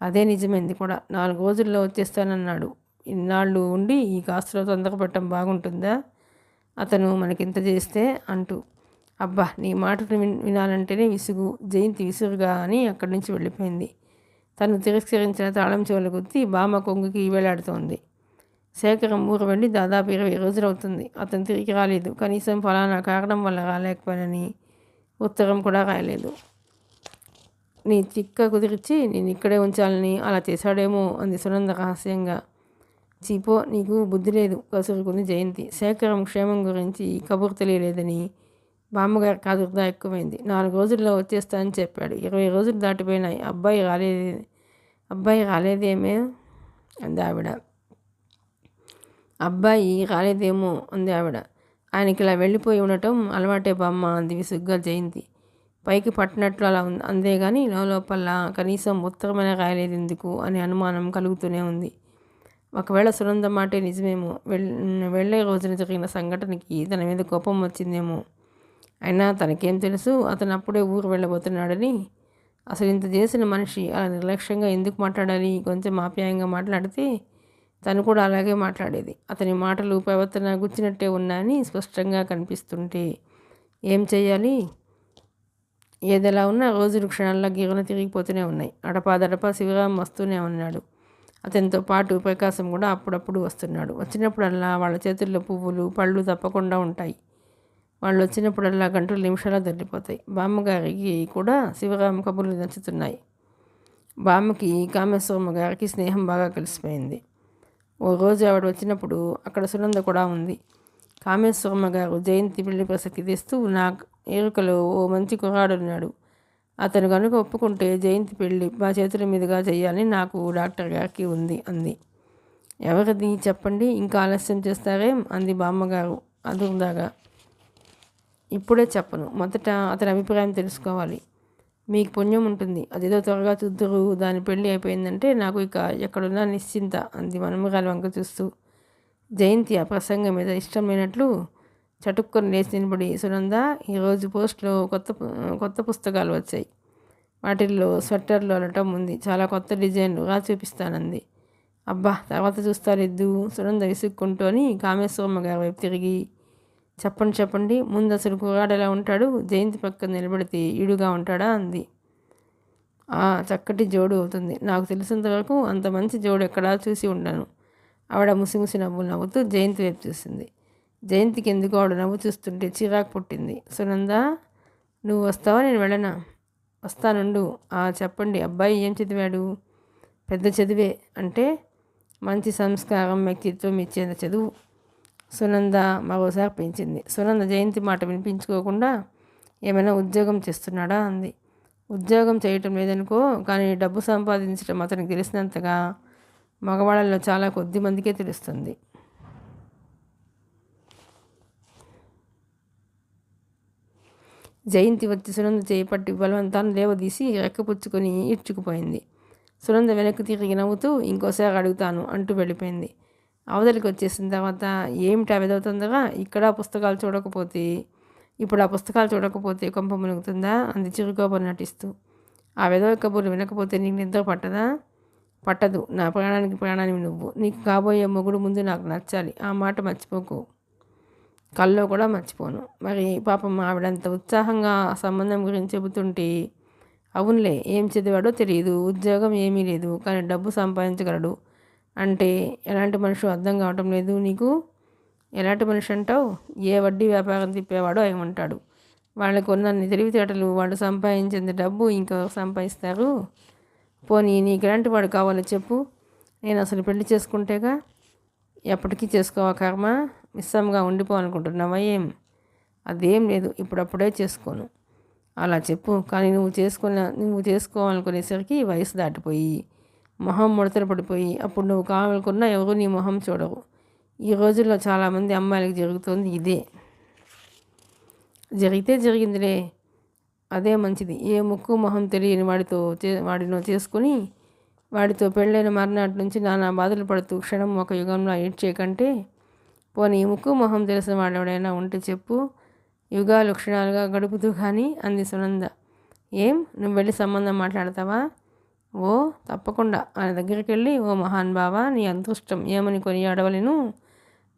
అదే నిజమైంది కూడా. 4 రోజుల్లో వచ్చేస్తానన్నాడు. ఇన్నాళ్ళు ఉండి ఈ కాస్త్రలో తొందరపడటం బాగుంటుందా? అతను మనకింత చేస్తే అంటూ. అబ్బా, నీ మాటను వినాలంటేనే విసుగు. జయంతి విసురుగా అని అక్కడి నుంచి వెళ్ళిపోయింది. తను తిరస్కరించిన తాళం చెవుల గుర్తి బామ్మ కొంగుకి వేలాడుతోంది. శేఖరం ఊరు వెళ్ళి దాదాపు 20 రోజులు అవుతుంది. అతను తిరిగి రాలేదు. కనీసం ఫలానా కారణం వల్ల రాలేకపోయానని ఉత్తరం కూడా రాయలేదు. నీ చిక్క కుదిరిచి నేను ఇక్కడే ఉంచాలని అలా చేశాడేమో అంది సునంద రహస్యంగా. చీపో, నీకు బుద్ధి లేదు కసురుకుంది జయంతి. శేఖరం క్షేమం గురించి కబురు తెలియలేదని బామ్మగారి కాదుర్దా ఎక్కువైంది. 4 రోజుల్లో వచ్చేస్తా అని చెప్పాడు. 20 రోజులు దాటిపోయినాయి. అబ్బాయి రాలేదేమే అంది ఆవిడ. అబ్బాయి రాలేదేమో అంది ఆవిడ. ఆయనకి ఇలా వెళ్ళిపోయి ఉండటం అలవాటే బామ్మ అంది విసుగ్గా జయంతి. పైకి పట్టినట్లు అలా అందేగాని లోపల కనీసం ఉత్తరమైన రాయలేదు ఎందుకు అనే అనుమానం కలుగుతూనే ఉంది. ఒకవేళ సునంద మాటే నిజమేమో. వెళ్ళే రోజున జరిగిన సంఘటనకి తన మీద కోపం వచ్చిందేమో. అయినా తనకేం తెలుసు అతను అప్పుడే ఊరు వెళ్ళబోతున్నాడని. అసలు ఇంత చేసిన మనిషి అలా నిర్లక్ష్యంగా ఎందుకు మాట్లాడాలి? కొంచెం ఆప్యాయంగా మాట్లాడితే తను కూడా అలాగే మాట్లాడేది. అతని మాటలు ప్రవర్తన గుచ్చినట్టే ఉన్నాయని స్పష్టంగా కనిపిస్తుంటే ఏం చెయ్యాలి? ఏదెలా ఉన్నా రోజులు క్షణాల్లో గిరున తిరిగిపోతూనే ఉన్నాయి. అడపాదడపా శివరాం వస్తూనే ఉన్నాడు. అతనితో పాటు ప్రకాశం కూడా అప్పుడప్పుడు వస్తున్నాడు. వచ్చినప్పుడల్లా వాళ్ళ చేతుల్లో పువ్వులు పళ్ళు తప్పకుండా ఉంటాయి. వాళ్ళు వచ్చినప్పుడల్లా గంటలు నిమిషాలు దొరికిపోతాయి. బామ్మగారికి కూడా శివరాం కబుర్లు నచ్చుతున్నాయి. బామ్మకి కామేశ్వరమ్మ గారికి స్నేహం బాగా కలిసిపోయింది. ఓ రోజు ఆవిడ వచ్చినప్పుడు అక్కడ సునంద కూడా ఉంది. కామేశ్వరమ్మ గారు జయంతి పెళ్లి ప్రసక్తి తెస్తూ, నా ఎరుకలో ఓ మంచి కుర్రాడున్నాడు, అతను కనుక ఒప్పుకుంటే జయంతి పెళ్ళి మా చేతుల మీదుగా చేయాలని నాకు డాక్టర్ గారికి ఉంది అంది. ఎవరిది చెప్పండి, ఇంకా ఆలస్యం చేస్తారేం అంది బామ్మగారు అదుర్దాగా. ఇప్పుడే చెప్పను, మొదట అతని అభిప్రాయం తెలుసుకోవాలి. మీకు పుణ్యం ఉంటుంది, అదేదో త్వరగా చూద్దురు, దాని పెళ్ళి అయిపోయిందంటే నాకు ఇక ఎక్కడున్నా నిశ్చింత అంది మనమగారి వంక చూస్తూ. జయంతి ఆ ప్రసంగం మీద ఇష్టం లేనట్లు చటుక్కొని లేచి నిలబడి, సునంద, ఈరోజు పోస్ట్లో కొత్త పుస్తకాలు వచ్చాయి. వాటిల్లో స్వెట్టర్లు అనటం ఉంది, చాలా కొత్త డిజైన్లు రా చూపిస్తానంది. అబ్బా, తర్వాత చూస్తారిద్దు సునంద విసుక్కుంటూ అని కామేశ్వరమ్మ గారి వైపు తిరిగి, చెప్పండి, ముందు అసలు కుర్రాడు ఎలా ఉంటాడు? జయంతి పక్కన నిలబడితే ఈడుగా ఉంటాడా అంది. చక్కటి జోడు అవుతుంది, నాకు తెలిసినంతవరకు అంత మంచి జోడు ఎక్కడా చూసి ఉండను. ఆవిడ ముసిముసి నవ్వులు నవ్వుతూ జయంతి వైపు చూసింది. జయంతికి ఎందుకు ఆవిడ నవ్వు చూస్తుంటే చిరాకు పుట్టింది. సునంద, నువ్వు వస్తావా, నేను వెళ్ళనా? వస్తానుండు. చెప్పండి, అబ్బాయి ఏం చదివాడు? పెద్ద చదివే అంటే మంచి సంస్కారం వ్యక్తిత్వం ఇచ్చేంత చదువు. సునంద మరోసారి పెంచింది. సునంద జయంతి మాట వినిపించుకోకుండా, ఏమైనా ఉద్యోగం చేస్తున్నాడా అంది. ఉద్యోగం చేయటం లేదనుకో, కానీ డబ్బు సంపాదించడం అతనికి తెలిసినంతగా మగవాళ్ళలో చాలా కొద్ది మందికే తెలుస్తుంది. జయంతి వచ్చి సునంద చేపట్టి బలవంతాన్ని లేవదీసి రెక్కపుచ్చుకొని ఇడ్చుకుపోయింది. సునంద వెనక్కి తిరిగి నవ్వుతూ ఇంకోసారి అడుగుతాను అంటూ వెళ్ళిపోయింది. అవతలికి వచ్చేసిన తర్వాత ఏమిటి ఆ విధవ తొందర, ఇక్కడ పుస్తకాలు చూడకపోతే ఇప్పుడు ఆ పుస్తకాలు చూడకపోతే కొంప మునుగుతుందా అంది చిరుకోపం నటిస్తూ. ఆ విధవ కబుర్లు వినకపోతే నీకు నిద్ర పట్టదా? పట్టదు. నా ప్రాణానికి ప్రాణానివి నువ్వు. నీకు కాబోయే మొగుడు ముందు నాకు నచ్చాలి, ఆ మాట మర్చిపోకు. కల్లో కూడా మర్చిపోను. మరి పాపం ఆవిడంత ఉత్సాహంగా ఆ సంబంధం గురించి చెబుతుంటే, అవునులే ఏం చదివాడో తెలియదు, ఉద్యోగం ఏమీ లేదు, కానీ డబ్బు సంపాదించగలడు అంటే ఎలాంటి మనిషి అర్థం కావటం లేదు నీకు? ఎలాంటి మనిషి అంటావు? ఏ వడ్డీ వ్యాపారం తిప్పేవాడో అయి ఉంటాడు. వాళ్ళకు ఉన్నన్ని తెలివితేటలు, వాళ్ళు సంపాదించేంత డబ్బు ఇంకెవరు సంపాదిస్తారు? పోనీ నీకు ఎలాంటి వాడు కావాలో చెప్పు. నేను అసలు పెళ్లి చేసుకుంటేగా. ఎప్పటికీ చేసుకోవా కర్మ? మిస్సమ్గా ఉండిపోవాలనుకుంటున్నావా ఏం? అదేం లేదు, ఇప్పుడప్పుడే చేసుకోను. అలా చెప్పు. కానీ నువ్వు చేసుకోవాలనుకునేసరికి వయసు దాటిపోయి మొహం ముడతలు పడిపోయి అప్పుడు నువ్వు కావాలనుకున్నా ఎవరు నీ మొహం చూడవు. ఈ రోజుల్లో చాలామంది అమ్మాయిలకు జరుగుతోంది ఇదే. జరిగితే జరిగిందిలే, అదే మంచిది. ఏ ముక్కు మొహం తెలియని వాడినో చేసుకుని వాడితో పెళ్ళైన మర్నాటి నుంచి నానా బాధలు పడుతూ క్షణం ఒక యుగంలో ఏడ్చే కంటే, పోనీ ముక్కు మొహం తెలిసిన వాడు ఎవడైనా ఉంటే చెప్పు, యుగాలు క్షణాలుగా గడుపుతూ కానీ అంది సునంద. ఏం, నువ్వు వెళ్ళి సంబంధం మాట్లాడతావా? ఓ తప్పకుండా. ఆయన దగ్గరికి వెళ్ళి, ఓ మహాన్ బావా, నీ అదృష్టం ఏమని కొనియాడవలను.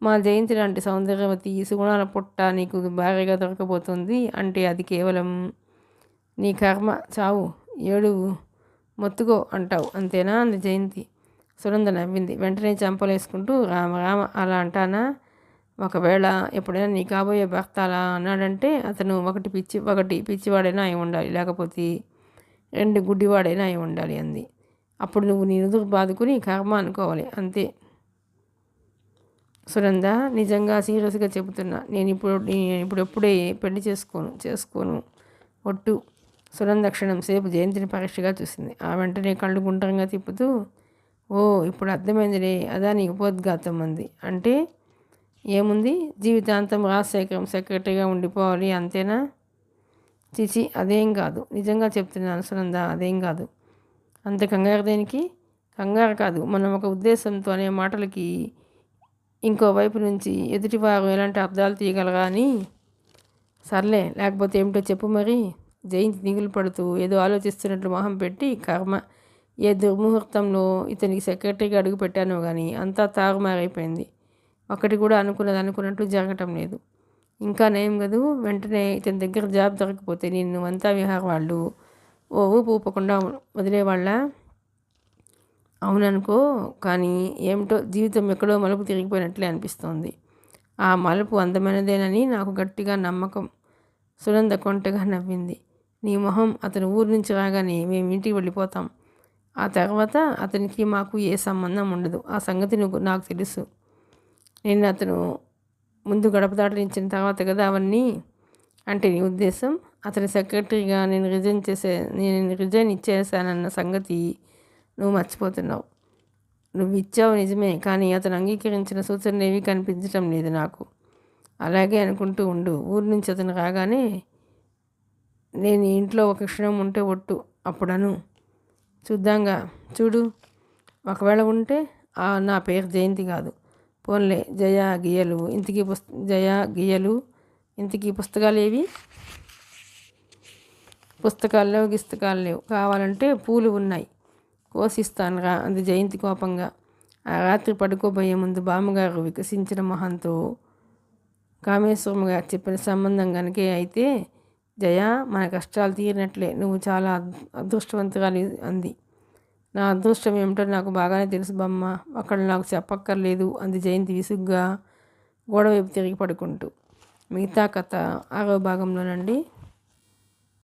మా జయంతి లాంటి సౌందర్యవతి సుగుణాల పుట్ట నీకు భార్యగా దొరకబోతుంది అంటే అది కేవలం నీ కర్మ. చావు, ఏడువు, మొత్తుగో అంటావు అంతేనా అంది జయంతి. సునంద నవ్వింది. వెంటనే చంపలేసుకుంటూ, రామ రామ, అలా అంటానా? ఒకవేళ ఎప్పుడైనా నీ కాబోయే భర్త అలా అన్నాడంటే అతను ఒకటి పిచ్చివాడైనా అయి ఉండాలి, లేకపోతే 2 గుడ్డివాడైనా అయి ఉండాలి అంది. అప్పుడు నువ్వు నీ నుదురు బాదుకుని కర్మ అనుకోవాలి అంతే. సునంద, నిజంగా సీరియస్గా చెబుతున్నా, నేను ఇప్పుడెప్పుడే పెళ్లి చేసుకోను ఒట్టు. సునంద క్షణం సేపు జయంతిని పరీక్షగా చూసింది. ఆ వెంటనే కళ్ళు గుండ్రంగా తిప్పుతూ, ఓ ఇప్పుడు అర్థమైందిలే, అదా నీ ఉపోద్ఘాతం అంది. అంటే ఏముంది, జీవితాంతం రాజశేఖరం సెక్రటరీగా ఉండిపోవాలి అంతేనా? చిచి, అదేం కాదు. నిజంగా చెప్తున్నాను సునంద, అదేం కాదు. అంత కంగారు దేనికి? కంగారు కాదు, మనం ఒక ఉద్దేశంతో అనే మాటలకి ఇంకోవైపు నుంచి ఎదుటివారు ఎలాంటి అర్థాలు తీయగలరా అని. సర్లే, లేకపోతే ఏమిటో చెప్పు మరి. జయంతి దిగులు పడుతూ ఏదో ఆలోచిస్తున్నట్లు మొహం పెట్టి, కర్మ, ఏ దుర్ముహూర్తంలో ఇతనికి సెక్రటరీగా అడుగు పెట్టానో కానీ అంతా తారుమారైపోయింది. ఒకటి కూడా అనుకున్నట్లు జరగటం లేదు. ఇంకా నయం కదూ, వెంటనే ఇతని దగ్గర జాబ్ దొరకపోతే నిన్ను అంతా విహార వాళ్ళు ఓ ఊపు ఊపకుండా వదిలేవాళ్ళ? అవుననుకో, కానీ ఏమిటో జీవితం ఎక్కడో మలుపు తిరిగిపోయినట్లే అనిపిస్తోంది. ఆ మలుపు అందమైనదేనని నాకు గట్టిగా నమ్మకం. సునంద కొంటగా నవ్వింది. నీ మొహం, అతను ఊరి నుంచి రాగానే మేము ఇంటికి వెళ్ళిపోతాం. ఆ తర్వాత అతనికి మాకు ఏ సంబంధం ఉండదు. ఆ సంగతి నాకు తెలుసు. నేను అతను ముందు గడప దాటించిన తర్వాత కదా అవన్నీ. అంటే నీ ఉద్దేశం అతని సెక్రటరీగా నేను రిజైన్ ఇచ్చేసానన్న సంగతి నువ్వు మర్చిపోతున్నావు. నువ్వు ఇచ్చావు నిజమే, కానీ అతను అంగీకరించిన సూచనలు ఏవీ కనిపించడం లేదు నాకు. అలాగే అనుకుంటూ ఉండు. ఊరి నుంచి అతను రాగానే నేను ఇంట్లో ఒక క్షణం ఉంటే ఒట్టు, అప్పుడను చూద్దాంగా. చూడు, ఒకవేళ ఉంటే నా పేరు జయంతి కాదు. పోన్లే, జయ గియ్యలు ఇంతకీ పుస్తకాలు ఏవి? పుస్తకాలు లేవు. కావాలంటే పూలు ఉన్నాయి, కోసిస్తానురా అంది జయంతి కోపంగా. ఆ రాత్రి పడుకోబోయే ముందు బామ్మగారు వికసించిన మొహంతో, కామేశ్వరమ్మ గారు చెప్పిన సంబంధం కనుకే అయితే జయ, మన కష్టాలు తీరినట్లే, నువ్వు చాలా అదృష్టవంతురాలి అంది. నా అదృష్టం ఏమిటో నాకు బాగానే తెలుసు బామ్మ, ఒకళ్ళు నాకు చెప్పక్కర్లేదు అంది జయంతి విసుగ్గా గోడవైపు తిరిగి పడుకుంటూ. మిగతా కథ 6వ భాగంలోనండి.